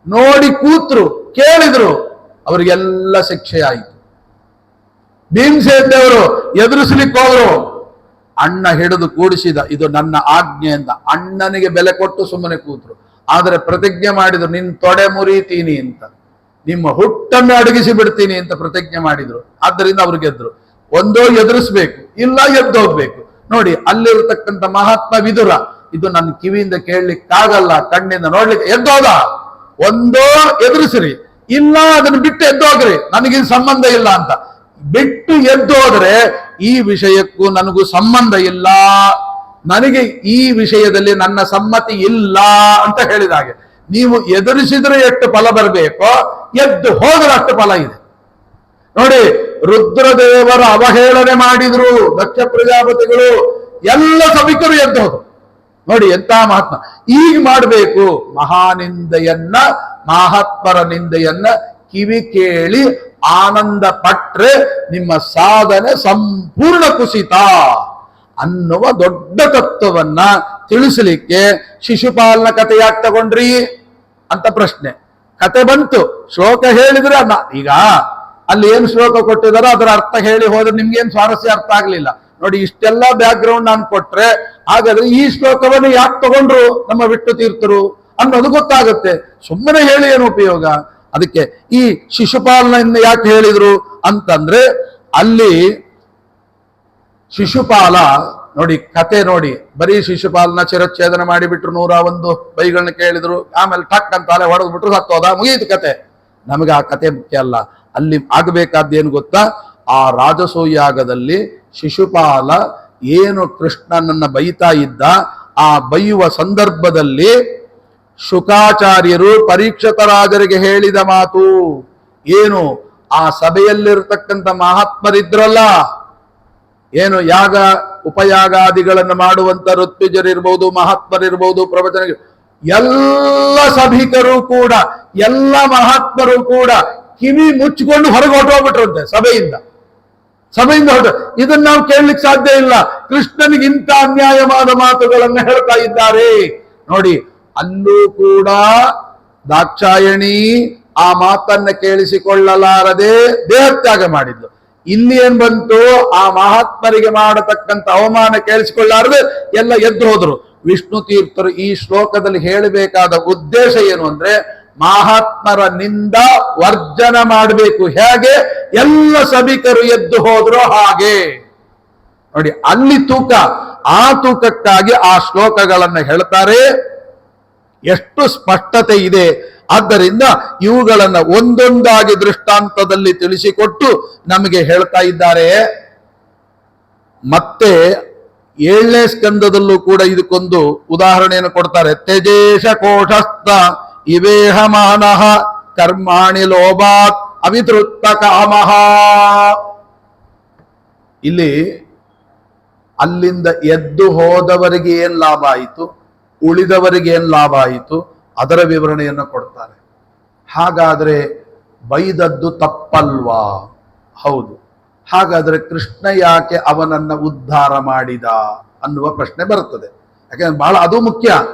ನೋಡಿ ಕೂತ್ರು, ಕೇಳಿದ್ರು, ಅವರಿಗೆಲ್ಲ ಶಿಕ್ಷೆ ಆಯಿತು. ಭೀಮಸೇನ್ ದೇವರು ಎದುರಿಸ್ಲಿಕ್ಕೆ ಹೋದ್ರು, ಅಣ್ಣ ಹಿಡಿದು ಕೂಡಿಸಿದ, ಇದು ನನ್ನ ಆಜ್ಞೆ ಅಂತ. ಅಣ್ಣನಿಗೆ ಬೆಲೆ ಕೊಟ್ಟು ಸುಮ್ಮನೆ ಕೂತ್ರು. ಆದರೆ ಪ್ರತಿಜ್ಞೆ ಮಾಡಿದ್ರು, ನಿನ್ ತೊಡೆ ಮುರಿತೀನಿ ಅಂತ, ನಿಮ್ಮ ಹುಟ್ಟನ್ನು ಅಡಗಿಸಿ ಬಿಡ್ತೀನಿ ಅಂತ ಪ್ರತಿಜ್ಞೆ ಮಾಡಿದ್ರು. ಆದ್ದರಿಂದ ಅವ್ರು ಗೆದ್ರು. ಒಂದೋ ಎದುರಿಸ್ಬೇಕು, ಇಲ್ಲ ಎದ್ದು ಹೋಗ್ಬೇಕು. ನೋಡಿ, ಅಲ್ಲಿರ್ತಕ್ಕಂಥ ಮಹಾತ್ಮ ವಿದುರ, ಇದು ನನ್ನ ಕಿವಿಯಿಂದ ಕೇಳಲಿಕ್ಕಾಗಲ್ಲ, ಕಣ್ಣಿಂದ ನೋಡ್ಲಿಕ್ಕೆ, ಎದ್ದೋದ. ಒಂದೋ ಎದುರಿಸ್ರಿ, ಇಲ್ಲ ಅದನ್ನು ಬಿಟ್ಟು ಎದ್ದೋಗ್ರಿ, ನನಗಿನ್ ಸಂಬಂಧ ಇಲ್ಲ ಅಂತ. ಬಿಟ್ಟು ಎದ್ದೋದ್ರೆ ಈ ವಿಷಯಕ್ಕೂ ನನಗೂ ಸಂಬಂಧ ಇಲ್ಲ, ನನಗೆ ಈ ವಿಷಯದಲ್ಲಿ ನನ್ನ ಸಮ್ಮತಿ ಇಲ್ಲ ಅಂತ ಹೇಳಿದ ಹಾಗೆ. ನೀವು ಎದುರಿಸಿದ್ರೆ ಎಷ್ಟು ಫಲ ಬರಬೇಕೋ, ಎದ್ದು ಹೋದ್ರೆ ಅಷ್ಟು ಫಲ ಇದೆ. ನೋಡಿ, ರುದ್ರದೇವರ ಅವಹೇಳನೆ ಮಾಡಿದ್ರು ದಕ್ಷ ಪ್ರಜಾಪತಿಗಳು, ಎಲ್ಲ ಸಭಿಕರು ಎದ್ದು ಹೋದ್ರು. ನೋಡಿ ಎಂತ ಮಹಾತ್ಮ. ಈಗ ಮಾಡಬೇಕು ಮಹಾನಿಂದೆಯನ್ನ, ಮಹಾತ್ಮರ ನಿಂದೆಯನ್ನ ಕಿವಿ ಕೇಳಿ ಆನಂದ ಪಟ್ರೆ ನಿಮ್ಮ ಸಾಧನೆ ಸಂಪೂರ್ಣ ಕುಸಿತ ಅನ್ನುವ ದೊಡ್ಡ ತತ್ವವನ್ನ ತಿಳಿಸಲಿಕ್ಕೆ ಶಿಶುಪಾಲನ ಕಥೆ ಯಾಕೆ ತಗೊಂಡ್ರಿ ಅಂತ ಪ್ರಶ್ನೆ. ಕತೆ ಬಂತು, ಶ್ಲೋಕ ಹೇಳಿದ್ರೆ ಈಗ ಅಲ್ಲಿ ಏನ್ ಶ್ಲೋಕ ಕೊಟ್ಟಿದಾರೋ ಅದರ ಅರ್ಥ ಹೇಳಿ ಹೋದ್ರೆ ನಿಮ್ಗೇನ್ ಸ್ವಾರಸ್ಯ ಅರ್ಥ ಆಗ್ಲಿಲ್ಲ. ನೋಡಿ, ಇಷ್ಟೆಲ್ಲ ಬ್ಯಾಕ್ ಗ್ರೌಂಡ್ ನಾನು ಕೊಟ್ರೆ ಹಾಗಾದ್ರೆ ಈ ಶ್ಲೋಕವನ್ನು ಯಾಕೆ ತಗೊಂಡ್ರು ನಮ್ಮ ವಿಷ್ಣು ತೀರ್ಥರು ಅನ್ನೋದು ಗೊತ್ತಾಗುತ್ತೆ. ಸುಮ್ಮನೆ ಹೇಳಿ ಏನು ಉಪಯೋಗ? ಅದಕ್ಕೆ ಈ ಶಿಶುಪಾಲನ ಯಾಕೆ ಹೇಳಿದ್ರು ಅಂತಂದ್ರೆ, ಅಲ್ಲಿ ಶಿಶುಪಾಲ ನೋಡಿ ಕತೆ ನೋಡಿ, ಬರೀ ಶಿಶುಪಾಲನ ಚಿರಚ್ಛೇದನ ಮಾಡಿಬಿಟ್ರು, 101 ಬೈಗಳನ್ನ ಕೇಳಿದ್ರು, ಆಮೇಲೆ ಟಕ್ ಅಂತ ಅಲೆ ಹೊಡೆದು ಬಿಟ್ರು, ಸತ್ತೋದ, ಮುಗಿಯಿತು ಕತೆ. ನಮಗೆ ಆ ಕತೆ ಮುಖ್ಯ ಅಲ್ಲ. ಅಲ್ಲಿ ಆಗಬೇಕಾದ್ದೇನು ಗೊತ್ತಾ? ಆ ರಾಜಸೂಯಾಗದಲ್ಲಿ ಶಿಶುಪಾಲ ಏನು ಕೃಷ್ಣನನ್ನ ಬೈತಾ ಇದ್ದ, ಆ ಬೈಯುವ ಸಂದರ್ಭದಲ್ಲಿ ಶುಕಾಚಾರ್ಯರು ಪರೀಕ್ಷಿತ ರಾಜರಿಗೆ ಹೇಳಿದ ಮಾತು ಏನು? ಆ ಸಭೆಯಲ್ಲಿರ್ತಕ್ಕಂಥ ಮಹಾತ್ಮರಿದ್ರಲ್ಲ, ಏನು ಯಾಗ ಉಪಯಾಗಾದಿಗಳನ್ನು ಮಾಡುವಂತ ಋತ್ವಿಜರಿರ್ಬಹುದು, ಮಹಾತ್ಮರಿರ್ಬಹುದು, ಪ್ರವಚನ, ಎಲ್ಲ ಸಭಿಕರು ಕೂಡ, ಎಲ್ಲ ಮಹಾತ್ಮರು ಕೂಡ ಕಿವಿ ಮುಚ್ಚಿಕೊಂಡು ಹೊರಗೆ ಹೊರಟೋಗ್ಬಿಟ್ರಂತೆ ಸಭೆಯಿಂದ ಹೊರಟು. ಇದನ್ನ ನಾವು ಕೇಳಲಿಕ್ಕೆ ಸಾಧ್ಯ ಇಲ್ಲ. ಕೃಷ್ಣನಿಗೆ ಇಂಥ ಅನ್ಯಾಯವಾದ ಮಾತುಗಳನ್ನು ಹೇಳ್ತಾ ಇದ್ದಾರೆ. ನೋಡಿ, ಅಲ್ಲೂ ಕೂಡ ದಾಕ್ಷಾಯಣಿ ಆ ಮಾತನ್ನ ಕೇಳಿಸಿಕೊಳ್ಳಲಾರದೆ ದೇಹತ್ಯಾಗ ಮಾಡಿದ್ಲು. ಇಲ್ಲಿ ಏನ್ ಬಂತು, ಆ ಮಹಾತ್ಮರಿಗೆ ಮಾಡತಕ್ಕಂಥ ಅವಮಾನ ಕೇಳಿಸಿಕೊಳ್ಳಾರದೆ ಎಲ್ಲ ಎದ್ದು ಹೋದ್ರು. ವಿಷ್ಣು ತೀರ್ಥರು ಈ ಶ್ಲೋಕದಲ್ಲಿ ಹೇಳಬೇಕಾದ ಉದ್ದೇಶ ಏನು ಅಂದ್ರೆ, ಮಹಾತ್ಮರ ನಿಂದ ವರ್ಜನ ಮಾಡಬೇಕು. ಹೇಗೆ ಎಲ್ಲ ಸಭಿಕರು ಎದ್ದು ಹೋದ್ರು ಹಾಗೆ ನೋಡಿ, ಅಲ್ಲಿ ತೂಕ. ಆ ತೂಕಕ್ಕಾಗಿ ಆ ಶ್ಲೋಕಗಳನ್ನು ಹೇಳ್ತಾರೆ. ಎಷ್ಟು ಸ್ಪಷ್ಟತೆ ಇದೆ. ಆದ್ದರಿಂದ ಇವುಗಳನ್ನ ಒಂದೊಂದಾಗಿ ದೃಷ್ಟಾಂತದಲ್ಲಿ ತಿಳಿಸಿಕೊಟ್ಟು ನಮಗೆ ಹೇಳ್ತಾ ಇದ್ದಾರೆ. ಮತ್ತೆ 7ನೇ ಸ್ಕಂದದಲ್ಲೂ ಕೂಡ ಇದಕ್ಕೊಂದು ಉದಾಹರಣೆಯನ್ನು ಕೊಡ್ತಾರೆ. ತ್ಯಜೇಶ ಕೋಶಸ್ಥ ಇವೇಹ ಮಾನಃ ಕರ್ಮಾಣಿ ಲೋಭಾತ್ ಅವಿತೃತ್ತ ಕಾಮಃ. ಇಲ್ಲಿ ಅಲ್ಲಿಂದ ಎದ್ದು ಹೋದವರಿಗೆ ಏನ್ ಲಾಭ ಆಯಿತು, ಉಳಿದವರಿಗೆ ಏನ್ ಲಾಭ ಆಯಿತು, ಅದರ ವಿವರಣೆಯನ್ನು ಕೊಡ್ತಾರೆ. ಹಾಗಾದ್ರೆ ಬೈದದ್ದು ತಪ್ಪಲ್ವಾ? ಹೌದು. ಹಾಗಾದ್ರೆ ಕೃಷ್ಣ ಯಾಕೆ ಅವನನ್ನ ಉದ್ಧಾರ ಮಾಡಿದ ಅನ್ನುವ ಪ್ರಶ್ನೆ ಬರ್ತದೆ. ಯಾಕಂದ್ರೆ ಬಹಳ ಅದು ಮುಖ್ಯ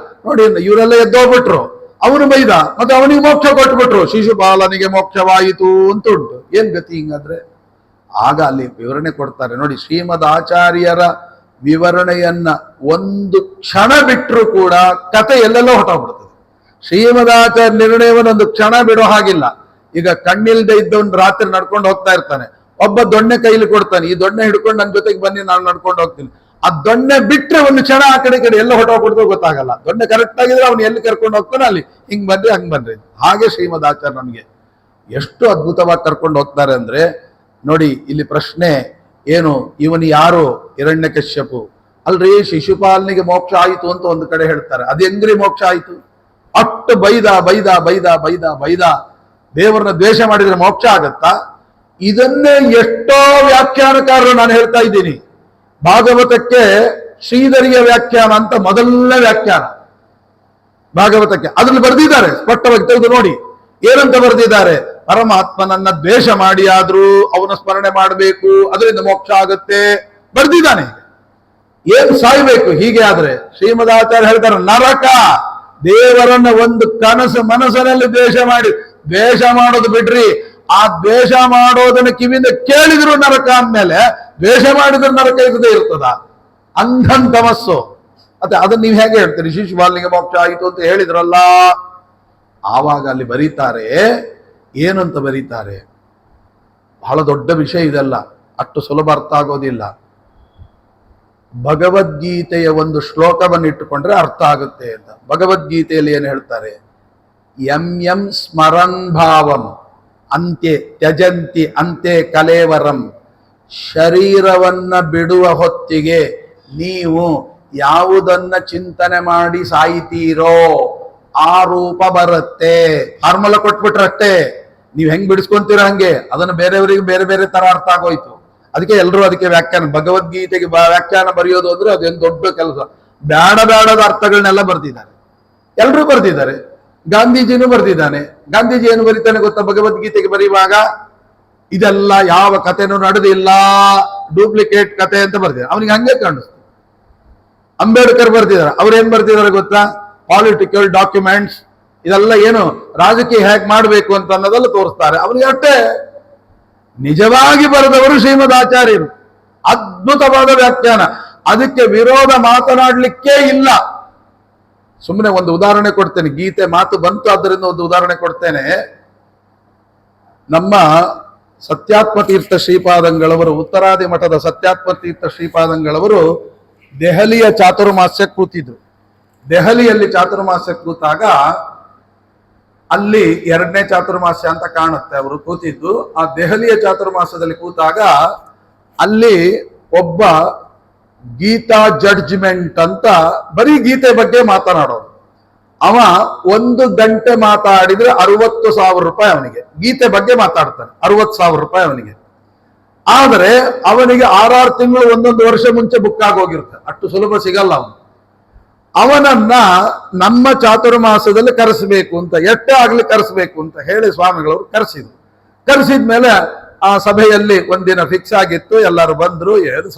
ನೋಡಿ. ಇವರೆಲ್ಲ ಎದ್ದೋಗ್ಬಿಟ್ರು, ಅವನು ಬೈದ, ಮತ್ತೆ ಅವನಿಗೆ ಮೋಕ್ಷ ಕೊಟ್ಬಿಟ್ರು. ಶಿಶುಪಾಲನಿಗೆ ಮೋಕ್ಷವಾಯಿತು ಅಂತ ಉಂಟು. ಏನ್ ಗತಿ ಹಿಂಗಾದ್ರೆ? ಆಗ ಅಲ್ಲಿ ವಿವರಣೆ ಕೊಡ್ತಾರೆ ನೋಡಿ. ಶ್ರೀಮದ್ ಆಚಾರ್ಯರ ವಿವರಣೆಯನ್ನ ಒಂದು ಕ್ಷಣ ಬಿಟ್ಟರು ಕೂಡ ಕತೆ ಎಲ್ಲೆಲ್ಲೋ ಹೊಟ್ಟೋಗ್ಬಿಡ್ತದೆ. ಶ್ರೀಮದಾಚಾರ್ಯ ನಿರ್ಣಯವನ್ನು ಒಂದು ಕ್ಷಣ ಬಿಡೋ ಹಾಗಿಲ್ಲ. ಈಗ ಕಣ್ಣಿಲ್ದೆ ಇದ್ದವನು ರಾತ್ರಿ ನಡ್ಕೊಂಡು ಹೋಗ್ತಾ ಇರ್ತಾನೆ, ಒಬ್ಬ ದೊಣ್ಣೆ ಕೈಲಿ ಕೊಡ್ತಾನೆ, ಈ ದೊಣ್ಣೆ ಹಿಡ್ಕೊಂಡು ನನ್ನ ಜೊತೆಗೆ ಬನ್ನಿ, ನಾನು ನಡ್ಕೊಂಡು ಹೋಗ್ತೀನಿ. ಆ ದೊಣ್ಣೆ ಬಿಟ್ರೆ ಒಂದು ಕ್ಷಣ ಆ ಕಡೆ ಎಲ್ಲ ಹೊಟ್ಟೋಗ್ಬಿಡ್ತೋ ಗೊತ್ತಾಗಲ್ಲ. ದೊಣ್ಣೆ ಕರೆಕ್ಟ್ ಆಗಿದ್ರೆ ಅವ್ನು ಎಲ್ಲಿ ಕರ್ಕೊಂಡು ಹೋಗ್ತಾನೆ, ಅಲ್ಲಿ ಹಿಂಗ್ ಬನ್ರಿ ಹಂಗ್ ಬನ್ರಿ. ಹಾಗೆ ಶ್ರೀಮದಾಚಾರ್ಯ ನಮಗೆ ಎಷ್ಟು ಅದ್ಭುತವಾಗಿ ಕರ್ಕೊಂಡು ಹೋಗ್ತಾರೆ ಅಂದ್ರೆ ನೋಡಿ. ಇಲ್ಲಿ ಪ್ರಶ್ನೆ ಏನು, ಇವನು ಯಾರು? ಹಿರಣ್ಯಕಶ್ಯಪು ಅಲ್ರಿ. ಶಿಶುಪಾಲನಿಗೆ ಮೋಕ್ಷ ಆಯಿತು ಅಂತ ಒಂದು ಕಡೆ ಹೇಳ್ತಾರೆ. ಅದು ಹೆಂಗ್ರಿ ಮೋಕ್ಷ ಆಯಿತು? ಅಷ್ಟು ಬೈದ ಬೈದ ಬೈದ ಬೈದ ಬೈದ ದೇವರನ್ನ ದ್ವೇಷ ಮಾಡಿದ್ರೆ ಮೋಕ್ಷ ಆಗತ್ತಾ? ಇದನ್ನೇ ಎಷ್ಟೋ ವ್ಯಾಖ್ಯಾನಕಾರರು ನಾನು ಹೇಳ್ತಾ ಇದ್ದೀನಿ. ಭಾಗವತಕ್ಕೆ ಶ್ರೀಧರಿಯ ವ್ಯಾಖ್ಯಾನ ಅಂತ ಮೊದಲನೇ ವ್ಯಾಖ್ಯಾನ ಭಾಗವತಕ್ಕೆ, ಅದ್ರಲ್ಲಿ ಬರೆದಿದ್ದಾರೆ ಸ್ಪಷ್ಟವಾಗಿ ತೆಗೆದು ನೋಡಿ. ಏನಂತ ಬರೆದಿದ್ದಾರೆ? ಪರಮಾತ್ಮನನ್ನ ದ್ವೇಷ ಮಾಡಿ ಆದ್ರೂ ಅವನ ಸ್ಮರಣೆ ಮಾಡಬೇಕು, ಅದರಿಂದ ಮೋಕ್ಷ ಆಗುತ್ತೆ ಬರೆದಿದ್ದಾನೆ. ಏನ್ ಸಾಯ್ಬೇಕು ಹೀಗೆ ಆದ್ರೆ? ಶ್ರೀಮದಾಚಾರ್ಯ ಹೇಳ್ತಾರೆ, ನರಕ. ದೇವರನ್ನ ಒಂದು ಕನಸು ಮನಸ್ಸಿನಲ್ಲಿ ದ್ವೇಷ ಮಾಡೋದು ಬಿಡ್ರಿ. ಆ ದ್ವೇಷ ಮಾಡೋದನ್ನ ಕಿವಿಯಿಂದ ಕೇಳಿದ್ರು ನರಕ ಅಂದ್ಮೇಲೆ ದ್ವೇಷ ಮಾಡಿದ್ರು ನರಕ ಇರ್ತದ? ಅಂಧನ್ ತಮಸ್ಸು. ಮತ್ತೆ ಅದನ್ನ ನೀವು ಹೇಗೆ ಹೇಳ್ತೀರಿ? ಶಿಶುಪಾಲನಿಗೆ ಮೋಕ್ಷ ಆಯಿತು ಅಂತ ಹೇಳಿದ್ರಲ್ಲ. ಆವಾಗ ಅಲ್ಲಿ ಬರೀತಾರೆ, ಏನಂತ ಬರೀತಾರೆ? ಬಹಳ ದೊಡ್ಡ ವಿಷಯ ಇದೆಲ್ಲ, ಅಷ್ಟು ಸುಲಭ ಅರ್ಥ ಆಗೋದಿಲ್ಲ. ಭಗವದ್ಗೀತೆಯ ಒಂದು ಶ್ಲೋಕವನ್ನು ಇಟ್ಟುಕೊಂಡ್ರೆ ಅರ್ಥ ಆಗುತ್ತೆ ಅಂತ. ಭಗವದ್ಗೀತೆಯಲ್ಲಿ ಏನು ಹೇಳ್ತಾರೆ? ಯಂ ಸ್ಮರನ್ ಭಾವಂ ಅಂತ್ಯ ತ್ಯಜಂತಿ ಅಂತೆ ಕಲೇವರಂ. ಶರೀರವನ್ನ ಬಿಡುವ ಹೊತ್ತಿಗೆ ನೀವು ಯಾವುದನ್ನ ಚಿಂತನೆ ಮಾಡಿ ಸಾಯ್ತೀರೋ ಆ ರೂಪ ಬರುತ್ತೆ. ಫಾರ್ಮುಲಾ ಕೊಟ್ಬಿಟ್ರಷ್ಟೇ, ನೀವು ಹೆಂಗ್ ಬಿಡಿಸ್ಕೊಂತೀರ ಹಂಗೆ. ಅದನ್ನು ಬೇರೆಯವರಿಗೆ ಬೇರೆ ಬೇರೆ ತರ ಅರ್ಥ ಆಗೋಯ್ತು. ಅದಕ್ಕೆ ಎಲ್ಲರೂ ಅದಕ್ಕೆ ವ್ಯಾಖ್ಯಾನ, ಭಗವದ್ಗೀತೆಗೆ ವ್ಯಾಖ್ಯಾನ ಬರೆಯೋದು ಅಂದ್ರೆ ಅದೇನು ದೊಡ್ಡ ಕೆಲಸ. ಬೇಡದ ಅರ್ಥಗಳನ್ನೆಲ್ಲ ಬರ್ದಿದ್ದಾರೆ, ಎಲ್ಲರೂ ಬರ್ದಿದ್ದಾರೆ. ಗಾಂಧೀಜಿನೂ ಬರ್ದಿದ್ದಾನೆ. ಗಾಂಧೀಜಿ ಏನು ಬರೀತಾನೆ ಗೊತ್ತಾ ಭಗವದ್ಗೀತೆಗೆ ಬರೆಯುವಾಗ? ಇದೆಲ್ಲ ಯಾವ ಕಥೆನೂ ನಡೆದಿಲ್ಲ, ಡೂಪ್ಲಿಕೇಟ್ ಕತೆ ಅಂತ ಬರ್ದಿದ್ದಾರೆ. ಅವನಿಗೆ ಹಂಗೆ ಕಾಣಿಸ್ತು. ಅಂಬೇಡ್ಕರ್ ಬರ್ದಿದ್ದಾರೆ. ಅವ್ರೇನ್ ಬರ್ದಿದ್ದಾರೆ ಗೊತ್ತಾ? ಪಾಲಿಟಿಕಲ್ ಡಾಕ್ಯುಮೆಂಟ್ಸ್, ಇದೆಲ್ಲ ಏನು ರಾಜಕೀಯ ಹೇಗೆ ಮಾಡಬೇಕು ಅಂತ ಅನ್ನೋದೆಲ್ಲ ತೋರಿಸ್ತಾರೆ. ಅವನಿಗೆ ಅಷ್ಟೇ. ನಿಜವಾಗಿ ಬರೆದವರು ಶ್ರೀಮದ್ ಆಚಾರ್ಯರು. ಅದ್ಭುತವಾದ ವ್ಯಾಖ್ಯಾನ. ಅದಕ್ಕೆ ವಿರೋಧ ಮಾತನಾಡ್ಲಿಕ್ಕೇ ಇಲ್ಲ. ಸುಮ್ಮನೆ ಒಂದು ಉದಾಹರಣೆ ಕೊಡ್ತೇನೆ. ಗೀತೆ ಮಾತು ಬಂತು, ಆದ್ದರಿಂದ ಒಂದು ಉದಾಹರಣೆ ಕೊಡ್ತೇನೆ. ನಮ್ಮ ಸತ್ಯಾತ್ಮ ತೀರ್ಥ ಶ್ರೀಪಾದಂಗಳವರು, ಉತ್ತರಾದಿ ಮಠದ ಸತ್ಯಾತ್ಮ ತೀರ್ಥ ಶ್ರೀಪಾದಂಗಳವರು ದೆಹಲಿಯ ಚಾತುರ್ಮಾಸ್ಯಕ್ಕೆ ಕೂತಿದ್ರು. ದೆಹಲಿಯಲ್ಲಿ ಚಾತುರ್ಮಾಸ್ಯಕ್ಕೆ ಕೂತಾಗ ಅಲ್ಲಿ 2ನೇ ಚಾತುರ್ಮಾಸ್ಯ ಅಂತ ಕಾಣುತ್ತೆ ಅವರು ಕೂತಿದ್ದು. ಆ ದೆಹಲಿಯ ಚಾತುರ್ಮಾಸದಲ್ಲಿ ಕೂತಾಗ ಅಲ್ಲಿ ಒಬ್ಬ ಗೀತಾ ಜಡ್ಜ್ಮೆಂಟ್ ಅಂತ ಬರೀ ಗೀತೆ ಬಗ್ಗೆ ಮಾತನಾಡೋದು. ಅವ 1 ಗಂಟೆ ಮಾತಾಡಿದ್ರೆ 60,000 ರೂಪಾಯಿ ಅವನಿಗೆ. ಗೀತೆ ಬಗ್ಗೆ ಮಾತಾಡ್ತಾನೆ, 60,000 ರೂಪಾಯಿ ಅವನಿಗೆ. ಆದರೆ ಅವನಿಗೆ 6 ತಿಂಗಳು 1 ವರ್ಷ ಮುಂಚೆ ಬುಕ್ ಆಗೋಗಿರುತ್ತೆ. ಅಷ್ಟು ಸುಲಭ ಸಿಗಲ್ಲ ಅವನು. ಅವನನ್ನ ನಮ್ಮ ಚಾತುರ್ಮಾಸದಲ್ಲಿ ಕರೆಸಬೇಕು ಅಂತ, ಎಷ್ಟೇ ಆಗ್ಲಿ ಕರೆಸಬೇಕು ಅಂತ ಹೇಳಿ ಸ್ವಾಮಿಗಳವರು ಕರೆಸಿದ್ರು. ಕರೆಸಿದ್ಮೇಲೆ ಆ ಸಭೆಯಲ್ಲಿ ಒಂದಿನ ಫಿಕ್ಸ್ ಆಗಿತ್ತು. ಎಲ್ಲರೂ ಬಂದ್ರು,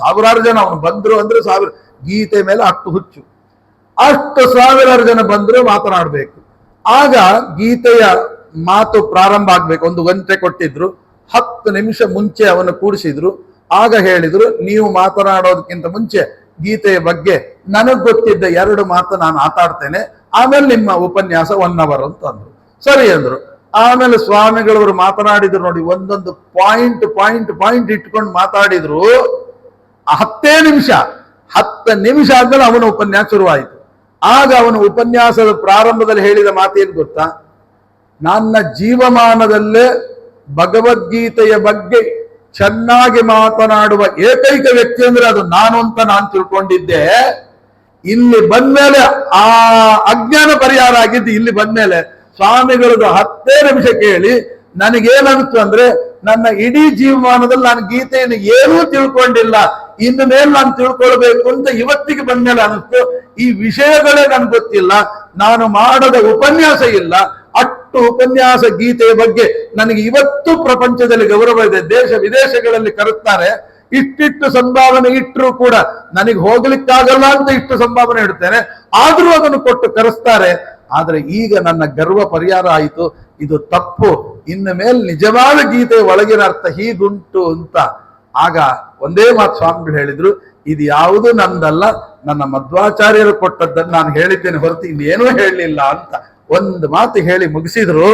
1000 ಜನ. ಅವನು ಬಂದ್ರು ಅಂದ್ರೆ 1000. ಗೀತೆ ಮೇಲೆ ಅಷ್ಟು ಹುಚ್ಚು. ಅಷ್ಟು 1000 ಜನ ಬಂದ್ರು, ಮಾತನಾಡ್ಬೇಕು. ಆಗ ಗೀತೆಯ ಮಾತು ಪ್ರಾರಂಭ ಆಗ್ಬೇಕು. 1 ಗಂಟೆ ಕೊಟ್ಟಿದ್ರು. 10 ನಿಮಿಷ ಮುಂಚೆ ಅವನು ಕೂಡಿಸಿದ್ರು. ಆಗ ಹೇಳಿದ್ರು, ನೀವು ಮಾತನಾಡೋದಕ್ಕಿಂತ ಮುಂಚೆ ಗೀತೆಯ ಬಗ್ಗೆ ನನಗ್ ಗೊತ್ತಿದ್ದ 2 ಮಾತು ನಾನು ಮಾತಾಡ್ತೇನೆ, ಆಮೇಲೆ ನಿಮ್ಮ ಉಪನ್ಯಾಸ 1 hour ಅಂತ ಅಂದ್ರು. ಸರಿ ಅಂದ್ರು. ಆಮೇಲೆ ಸ್ವಾಮಿಗಳವರು ಮಾತನಾಡಿದ್ರು ನೋಡಿ, ಒಂದೊಂದು ಪಾಯಿಂಟ್ ಇಟ್ಕೊಂಡು ಮಾತಾಡಿದ್ರು. 10 ನಿಮಿಷ ಆದ್ಮೇಲೆ ಅವನ ಉಪನ್ಯಾಸ ಶುರುವಾಯಿತು. ಆಗ ಅವನ ಉಪನ್ಯಾಸದ ಪ್ರಾರಂಭದಲ್ಲಿ ಹೇಳಿದ ಮಾತೇನು ಗೊತ್ತಾ? ನನ್ನ ಜೀವಮಾನದಲ್ಲೇ ಭಗವದ್ಗೀತೆಯ ಬಗ್ಗೆ ಚೆನ್ನಾಗಿ ಮಾತನಾಡುವ ಏಕೈಕ ವ್ಯಕ್ತಿ ಅಂದ್ರೆ ಅದು ನಾನು ಅಂತ ನಾನು ತಿಳ್ಕೊಂಡಿದ್ದೆ. ಇಲ್ಲಿ ಬಂದ್ಮೇಲೆ ಆ ಅಜ್ಞಾನ ಪರಿಹಾರ ಆಗಿದ್ದು. ಇಲ್ಲಿ ಬಂದ್ಮೇಲೆ ಸ್ವಾಮಿಗಳದ್ದು 10 ನಿಮಿಷ ಕೇಳಿ ನನಗೇನನ್ನಿಸ್ತು ಅಂದ್ರೆ, ನನ್ನ ಇಡೀ ಜೀವಮಾನದಲ್ಲಿ ನಾನು ಗೀತೆಯನ್ನು ಏನೂ ತಿಳ್ಕೊಂಡಿಲ್ಲ, ಇನ್ನು ಮೇಲೆ ನಾನು ತಿಳ್ಕೊಳ್ಬೇಕು ಅಂತ ಇವತ್ತಿಗೆ ಬಂದ್ಮೇಲೆ ಅನಿಸ್ತು. ಈ ವಿಷಯಗಳೇ ನನ್ಗೆ ಗೊತ್ತಿಲ್ಲ, ನಾನು ಮಾಡದ ಉಪನ್ಯಾಸ ಇಲ್ಲ, ಅಷ್ಟು ಉಪನ್ಯಾಸ ಗೀತೆಯ ಬಗ್ಗೆ ನನಗೆ ಇವತ್ತು ಪ್ರಪಂಚದಲ್ಲಿ ಗೌರವ ಇದೆ. ದೇಶ ವಿದೇಶಗಳಲ್ಲಿ ಕರೆಸ್ತಾರೆ. ಇಷ್ಟಿಷ್ಟು ಸಂಭಾವನೆ ಇಟ್ಟರು ಕೂಡ ನನಗೆ ಹೋಗ್ಲಿಕ್ಕಾಗಲ್ಲ ಅಂತ ಇಷ್ಟು ಸಂಭಾವನೆ ಇಡ್ತೇನೆ, ಆದ್ರೂ ಅದನ್ನು ಕೊಟ್ಟು ಕರೆಸ್ತಾರೆ. ಆದ್ರೆ ಈಗ ನನ್ನ ಗರ್ವ ಪರಿಹಾರ ಆಯಿತು, ಇದು ತಪ್ಪು, ಇನ್ನು ಮೇಲೆ ನಿಜವಾದ ಗೀತೆಯ ಒಳಗಿನ ಅರ್ಥ ಹೀಗುಂಟು ಅಂತ. ಆಗ ಒಂದೇ ಮಾತು ಸ್ವಾಮಿಗಳು ಹೇಳಿದ್ರು, ಇದು ಯಾವುದು ನಂದಲ್ಲ, ನನ್ನ ಮಧ್ವಾಚಾರ್ಯರು ಕೊಟ್ಟದ್ದನ್ನು ನಾನು ಹೇಳಿದ್ದೇನೆ ಹೊರತು ಇನ್ನೇನೂ ಹೇಳಲಿಲ್ಲ ಅಂತ ಒಂದು ಮಾತು ಹೇಳಿ ಮುಗಿಸಿದ್ರು.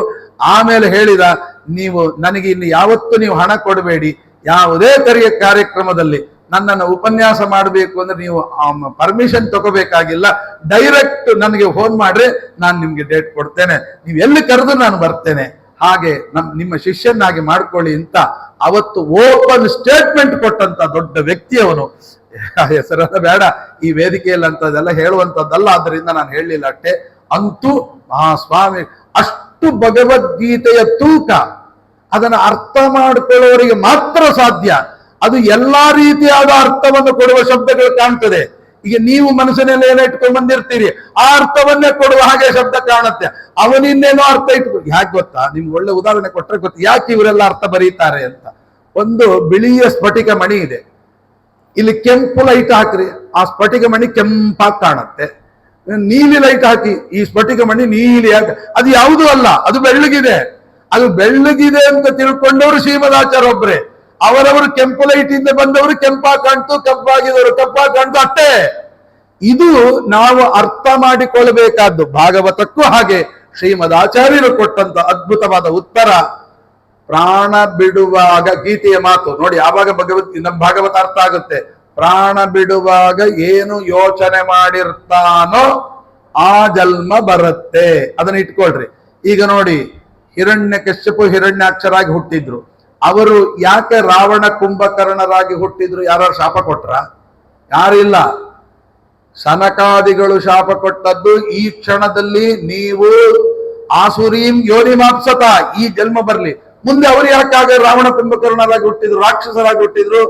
ಆಮೇಲೆ ಹೇಳಿದ, ನೀವು ನನಗೆ ಇನ್ನು ಯಾವತ್ತು ನೀವು ಹಣ ಕೊಡಬೇಡಿ, ಯಾವುದೇ ಕಾರ್ಯಕ್ರಮದಲ್ಲಿ ನನ್ನನ್ನು ಉಪನ್ಯಾಸ ಮಾಡಬೇಕು ಅಂದ್ರೆ ನೀವು ಪರ್ಮಿಷನ್ ತಗೋಬೇಕಾಗಿಲ್ಲ, ಡೈರೆಕ್ಟ್ ನನಗೆ ಫೋನ್ ಮಾಡ್ರೆ ನಾನು ನಿಮ್ಗೆ ಡೇಟ್ ಕೊಡ್ತೇನೆ, ನೀವು ಎಲ್ಲಿ ಕರೆದು ನಾನು ಬರ್ತೇನೆ, ಹಾಗೆ ನಿಮ್ಮ ಶಿಷ್ಯನಾಗಿ ಮಾಡ್ಕೊಳ್ಳಿ ಅಂತ ಅವತ್ತು ಓಪನ್ ಸ್ಟೇಟ್ಮೆಂಟ್ ಕೊಟ್ಟಂತ ದೊಡ್ಡ ವ್ಯಕ್ತಿ ಅವನು. ಹೆಸರೆಲ್ಲ ಬೇಡ ಈ ವೇದಿಕೆಯಲ್ಲಿ ಅಂತದೆಲ್ಲ ಹೇಳುವಂತದ್ದಲ್ಲ, ಅದರಿಂದ ನಾನು ಹೇಳಲಿಲ್ಲ ಅಷ್ಟೇ. ಅಂತೂ ಮಹಾಸ್ವಾಮಿ ಅಷ್ಟು ಭಗವದ್ಗೀತೆಯ ತೂಕ ಅದನ್ನು ಅರ್ಥ ಮಾಡಿಕೊಳ್ಳುವವರಿಗೆ ಮಾತ್ರ ಸಾಧ್ಯ. ಅದು ಎಲ್ಲಾ ರೀತಿಯಾದ ಅರ್ಥವನ್ನು ಕೊಡುವ ಶಬ್ದಗಳು ಕಾಣ್ತದೆ. ಈಗ ನೀವು ಮನಸ್ಸಿನಲ್ಲಿ ಏನೋ ಇಟ್ಕೊಂಡು ಬಂದಿರ್ತೀರಿ, ಆ ಅರ್ಥವನ್ನೇ ಕೊಡುವ ಹಾಗೆ ಶಬ್ದ ಕಾಣುತ್ತೆ. ಅವನಿನ್ನೇನೋ ಅರ್ಥ ಇಟ್ಕೊಂಡು, ಯಾಕೆ ಗೊತ್ತಾ, ನಿಮ್ಗೆ ಒಳ್ಳೆ ಉದಾಹರಣೆ ಕೊಟ್ಟರೆ ಗೊತ್ತಾ ಯಾಕೆ ಇವರೆಲ್ಲ ಅರ್ಥ ಬರೀತಾರೆ ಅಂತ. ಒಂದು ಬಿಳಿಯ ಸ್ಫಟಿಕ ಮಣಿ ಇದೆ, ಇಲ್ಲಿ ಕೆಂಪು ಲೈಟ್ ಹಾಕ್ರಿ, ಆ ಸ್ಫಟಿಕ ಮಣಿ ಕೆಂಪಾಗಿ ಕಾಣುತ್ತೆ. ನೀಲಿ ಲೈಟ್ ಹಾಕಿ, ಈ ಸ್ಫಟಿಕ ಮಣಿ ನೀಲಿ ಅದು ಯಾವುದೂ ಅಲ್ಲ, ಅದು ಬೆಳ್ಳಗಿದೆ. ಅದು ಬೆಳ್ಳಗಿದೆ ಅಂತ ತಿಳ್ಕೊಂಡವರು ಶ್ರೀಮದಾಚಾರ್ಯ ಒಬ್ರೆ. ಅವರವರು ಕೆಂಪು ಲೈಟ್ ಇಂದ ಬಂದವರು ಕೆಂಪಾಗಿ ಕಾಣ್ತು, ಕಪ್ಪಾಗಿದವರು ಕಪ್ಪಾಗಿ ಕಾಣ್ತು, ಅಷ್ಟೇ. ಇದು ನಾವು ಅರ್ಥ ಮಾಡಿಕೊಳ್ಳಬೇಕಾದ್ದು. ಭಾಗವತಕ್ಕೂ ಹಾಗೆ ಶ್ರೀಮದಾಚಾರ್ಯರು ಕೊಟ್ಟಂತ ಅದ್ಭುತವಾದ ಉತ್ತರ. ಪ್ರಾಣ ಬಿಡುವಾಗ ಗೀತೆಯ ಮಾತು ನೋಡಿ, ಆವಾಗ ನಮ್ಮ ಭಾಗವತ ಅರ್ಥ ಆಗುತ್ತೆ. ಪ್ರಾಣ ಬಿಡುವಾಗ ಏನು ಯೋಚನೆ ಮಾಡಿರ್ತಾನೋ ಆ ಜನ್ಮ ಬರುತ್ತೆ, ಅದನ್ನ ಇಟ್ಕೊಳ್ರಿ. ಈಗ ನೋಡಿ, ಹಿರಣ್ಯಕಶ್ಯಪು ಹಿರಣ್ಯಾಕ್ಷರಾಗಿ ಹುಟ್ಟಿದ್ರು. ಅವರು ಯಾಕೆ ರಾವಣ ಕುಂಭಕರ್ಣರಾಗಿ ಹುಟ್ಟಿದ್ರು? ಯಾರು ಶಾಪ ಕೊಟ್ರ? ಯಾರಿಲ್ಲ. ಸನಕಾದಿಗಳು ಶಾಪ ಕೊಟ್ಟದ್ದು, ಈ ಕ್ಷಣದಲ್ಲಿ ನೀವು ಆಸುರೀಂ ಯೋನಿಮಾಪ್ಸತ, ಈ ಜನ್ಮ ಬರ್ಲಿ. ಮುಂದೆ ಅವರು ಯಾಕಾಗ ರಾವಣ ಕುಂಭಕರ್ಣರಾಗಿ ಹುಟ್ಟಿದ್ರು, ರಾಕ್ಷಸರಾಗಿ ಹುಟ್ಟಿದ್ರು?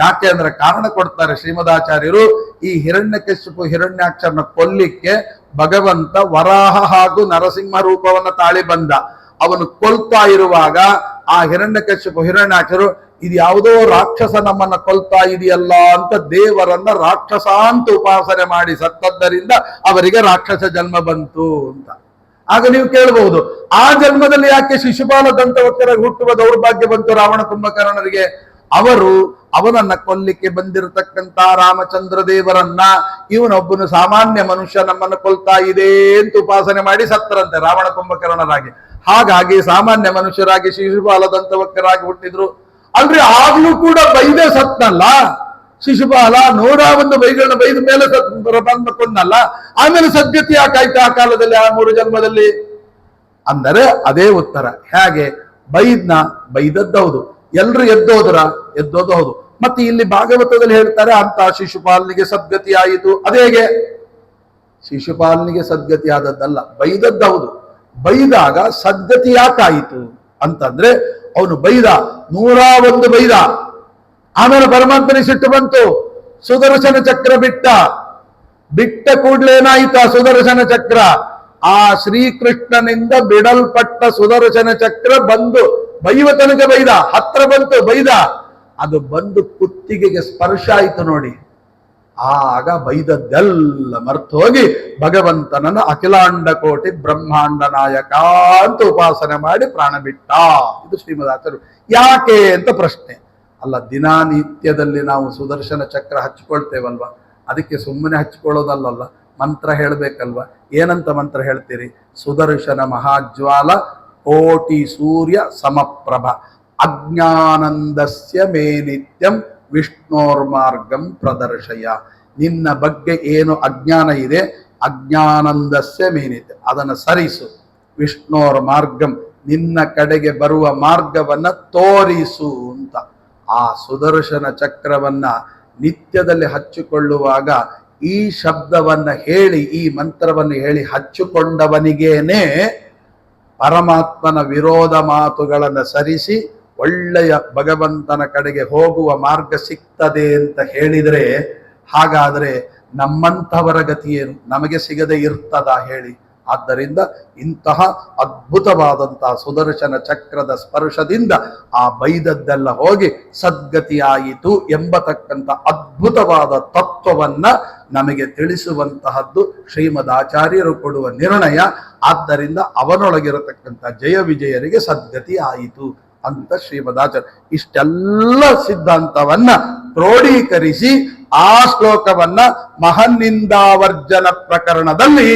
ಯಾಕೆ ಅಂದ್ರೆ ಕಾರಣ ಕೊಡ್ತಾರೆ ಶ್ರೀಮದಾಚಾರ್ಯರು. ಈ ಹಿರಣ್ಯಕಶ್ಯಪು ಹಿರಣ್ಯಾಕ್ಷರನ ಕೊಲ್ಲಿಕ್ಕೆ ಭಗವಂತ ವರಾಹ ಹಾಗೂ ನರಸಿಂಹ ರೂಪವನ್ನ ತಾಳಿ ಬಂದ. ಅವನು ಕೊಲ್ತಾ ಇರುವಾಗ ಆ ಹಿರಣ್ಯಕಶ್ಯಪು ಹಿರಣ್ಯಾಕ್ಷರು, ಇದು ಯಾವುದೋ ರಾಕ್ಷಸ ನಮ್ಮನ್ನ ಕೊಲ್ತಾ ಇದೆಯಲ್ಲ ಅಂತ ದೇವರನ್ನ ರಾಕ್ಷಸ ಅಂತ ಉಪಾಸನೆ ಮಾಡಿ ಸತ್ತದ್ದರಿಂದ ಅವರಿಗೆ ರಾಕ್ಷಸ ಜನ್ಮ ಬಂತು ಅಂತ. ಆಗ ನೀವು ಕೇಳಬಹುದು, ಆ ಜನ್ಮದಲ್ಲಿ ಯಾಕೆ ಶಿಶುಪಾಲ ದಂತವಕ್ತರಾಗಿ ಹುಟ್ಟುವ ದೌರ್ಭಾಗ್ಯ ಬಂತು ರಾವಣ ಕುಂಭಕರ್ಣರಿಗೆ? ಅವನನ್ನ ಕೊಲ್ಲಿಕ್ಕೆ ಬಂದಿರತಕ್ಕಂತ ರಾಮಚಂದ್ರ ದೇವರನ್ನ ಇವನೊಬ್ಬನು ಸಾಮಾನ್ಯ ಮನುಷ್ಯ ನಮ್ಮನ್ನು ಕೊಲ್ತಾ ಇದೆ ಅಂತ ಉಪಾಸನೆ ಮಾಡಿ ಸತ್ತರಂತೆ ರಾವಣ ಕುಂಭಕರ್ಣರಾಗಿ. ಹಾಗಾಗಿ ಸಾಮಾನ್ಯ ಮನುಷ್ಯರಾಗಿ ಶಿಶುಪಾಲ ದಂತವಕ್ತರಾಗಿ ಹುಟ್ಟಿದ್ರು. ಅಲ್ರಿ, ಆಗ್ಲೂ ಕೂಡ ಬೈದೇ ಸತ್ನಲ್ಲ ಶಿಶುಪಾಲ. 101 ಬೈಗಳನ್ನ ಬೈದ ಮೇಲೆ ಕೊಂದಲ್ಲ. ಆಮೇಲೆ ಸದ್ಗತಿ ಯಾಕಾಯ್ತು ಆ ಕಾಲದಲ್ಲಿ, ಆ 3 ಜನ್ಮದಲ್ಲಿ? ಅಂದರೆ ಅದೇ ಉತ್ತರ. ಹೇಗೆ ಬೈದದ್ದೌದು, ಎಲ್ರು ಎದ್ದೋದು ಹೌದು. ಮತ್ತೆ ಇಲ್ಲಿ ಭಾಗವತದಲ್ಲಿ ಹೇಳ್ತಾರೆ, ಅಂತ ಶಿಶುಪಾಲನಿಗೆ ಸದ್ಗತಿ ಆಯಿತು. ಅದೇಗೆ? ಶಿಶುಪಾಲನಿಗೆ ಸದ್ಗತಿ ಆದದ್ದಲ್ಲ, ಬೈದದ್ದೌದು. ಬೈದಾಗ ಸದ್ಗತಿ ಯಾಕಾಯಿತು ಅಂತಂದ್ರೆ, ಅವನು ಬೈದ 101 ಬೈದ. ಆಮೇಲೆ ಪರಮಾತ್ಮನಿಗೆ ಸಿಟ್ಟು ಬಂತು, ಸುದರ್ಶನ ಚಕ್ರ ಬಿಟ್ಟ ಕೂಡ್ಲೆ ಏನಾಯ್ತು? ಆ ಸುದರ್ಶನ ಚಕ್ರ, ಆ ಶ್ರೀಕೃಷ್ಣನಿಂದ ಬಿಡಲ್ಪಟ್ಟ ಸುದರ್ಶನ ಚಕ್ರ ಬಂದು ಬೈವ ತನಕ ಬೈದ, ಹತ್ರ ಬಂತು ಬೈದ, ಅದು ಬಂದು ಕುತ್ತಿಗೆಗೆ ಸ್ಪರ್ಶ ಆಯ್ತು ನೋಡಿ. ಆಗ ಬೈದದ್ದೆಲ್ಲ ಮರ್ತು ಹೋಗಿ ಭಗವಂತನನ್ನು ಅಖಿಲಾಂಡ ಕೋಟಿ ಬ್ರಹ್ಮಾಂಡ ನಾಯಕ ಅಂತ ಉಪಾಸನೆ ಮಾಡಿ ಪ್ರಾಣ ಬಿಟ್ಟ. ಇದು ಶ್ರೀಮದಾಚಾರ್ಯರು. ಯಾಕೆ ಅಂತ ಪ್ರಶ್ನೆ. ಅಲ್ಲ, ದಿನನಿತ್ಯದಲ್ಲಿ ನಾವು ಸುದರ್ಶನ ಚಕ್ರ ಹಚ್ಕೊಳ್ತೇವಲ್ವ, ಅದಕ್ಕೆ ಸುಮ್ಮನೆ ಹಚ್ಕೊಳ್ಳೋದಲ್ಲಲ್ಲ, ಮಂತ್ರ ಹೇಳಬೇಕಲ್ವ. ಏನಂತ ಮಂತ್ರ ಹೇಳ್ತೀರಿ? ಸುದರ್ಶನ ಮಹಾಜ್ವಾಲ ಕೋಟಿ ಸೂರ್ಯ ಸಮಪ್ರಭ ಅಜ್ಞಾನಂದಸ್ಯ ಮೇ ನಿತ್ಯಂ ವಿಷ್ಣೋರ್ಮಾರ್ಗಂ ಪ್ರದರ್ಶಯ. ನಿನ್ನ ಬಗ್ಗೆ ಏನು ಅಜ್ಞಾನ ಇದೆ, ಅಜ್ಞಾನಂದಸ್ಯ ಮೇ ನಿತ್ಯ, ಅದನ್ನು ಸರಿಸು. ವಿಷ್ಣೋರ್ ಮಾರ್ಗಂ, ನಿನ್ನ ಕಡೆಗೆ ಬರುವ ಮಾರ್ಗವನ್ನ ತೋರಿಸು ಅಂತ. ಆ ಸುದರ್ಶನ ಚಕ್ರವನ್ನ ನಿತ್ಯದಲ್ಲಿ ಹಚ್ಚಿಕೊಳ್ಳುವಾಗ ಈ ಶಬ್ದವನ್ನ ಹೇಳಿ, ಈ ಮಂತ್ರವನ್ನು ಹೇಳಿ ಹಚ್ಚಿಕೊಂಡವನಿಗೇನೆ ಪರಮಾತ್ಮನ ವಿರೋಧ ಮಾತುಗಳನ್ನು ಸರಿಸಿ ಒಳ್ಳೆಯ ಭಗವಂತನ ಕಡೆಗೆ ಹೋಗುವ ಮಾರ್ಗ ಸಿಗ್ತದೆ ಅಂತ ಹೇಳಿದರೆ, ಹಾಗಾದರೆ ನಮ್ಮಂಥವರ ಗತಿ ಏನು? ನಮಗೆ ಸಿಗದೆ ಇರ್ತದ ಹೇಳಿ? ಆದ್ದರಿಂದ ಇಂತಹ ಅದ್ಭುತವಾದಂತಹ ಸುದರ್ಶನ ಚಕ್ರದ ಸ್ಪರ್ಶದಿಂದ ಆ ಬೈದದ್ದೆಲ್ಲ ಹೋಗಿ ಸದ್ಗತಿಯಾಯಿತು ಎಂಬತಕ್ಕಂಥ ಅದ್ಭುತವಾದ ತತ್ವವನ್ನ ನಮಗೆ ತಿಳಿಸುವಂತಹದ್ದು ಶ್ರೀಮದಾಚಾರ್ಯರು ಕೊಡುವ ನಿರ್ಣಯ. ಆದ್ದರಿಂದ ಅವನೊಳಗಿರತಕ್ಕಂಥ ಜಯ ವಿಜಯರಿಗೆ ಸದ್ಗತಿ ಆಯಿತು ಅಂತ ಶ್ರೀಮದಾಚಾರ್ಯ ಇಷ್ಟೆಲ್ಲ ಸಿದ್ಧಾಂತವನ್ನ ಕ್ರೋಢೀಕರಿಸಿ ಆ ಶ್ಲೋಕವನ್ನ ಮಹನ್ನಿಂದಾವರ್ಜನ ಪ್ರಕರಣದಲ್ಲಿ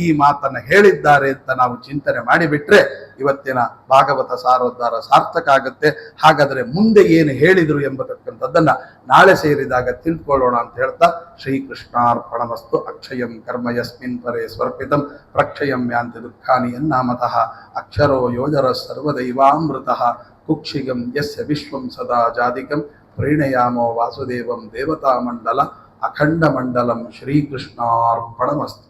ಈ ಮಾತನ್ನ ಹೇಳಿದ್ದಾರೆ ಅಂತ ನಾವು ಚಿಂತನೆ ಮಾಡಿಬಿಟ್ರೆ ಇವತ್ತಿನ ಭಾಗವತ ಸಾರೋದ್ಧಾರ ಸಾರ್ಥಕ ಆಗುತ್ತೆ. ಹಾಗಾದ್ರೆ ಮುಂದೆ ಏನು ಹೇಳಿದ್ರು ಎಂಬತಕ್ಕಂಥದ್ದನ್ನ ನಾಳೆ ಸೇರಿದಾಗ ತಿಳ್ಕೊಳ್ಳೋಣ ಅಂತ ಹೇಳ್ತಾ, ಶ್ರೀಕೃಷ್ಣಾರ್ಪಣಮಸ್ತು. ಅಕ್ಷಯಂ ಕರ್ಮ ಯಸ್ಮಿನ್ ಪರೇ ಸ್ವರ್ಪಿತಂ ಪ್ರಕ್ಷಯಂ ಯಾಂತಿ ದುಃಖಾನಿ ಯನ್ನಾಮತಃ ಅಕ್ಷರೋ ಯೋಜರ ಸರ್ವದೈವಾಮೃತಃ ಕುಕ್ಷಿಗಂ ಯಸ್ಯ ವಿಶ್ವಂ ಸದಾ ಜಾದಿಕಂ ಪ್ರೀಣಯಾಮೋ ವಾಸುದೇವಂ ದೇವತಾ ಮಂಡಲ ಅಖಂಡ ಮಂಡಲಂ. ಶ್ರೀಕೃಷ್ಣಾರ್ಪಣಮಸ್ತು.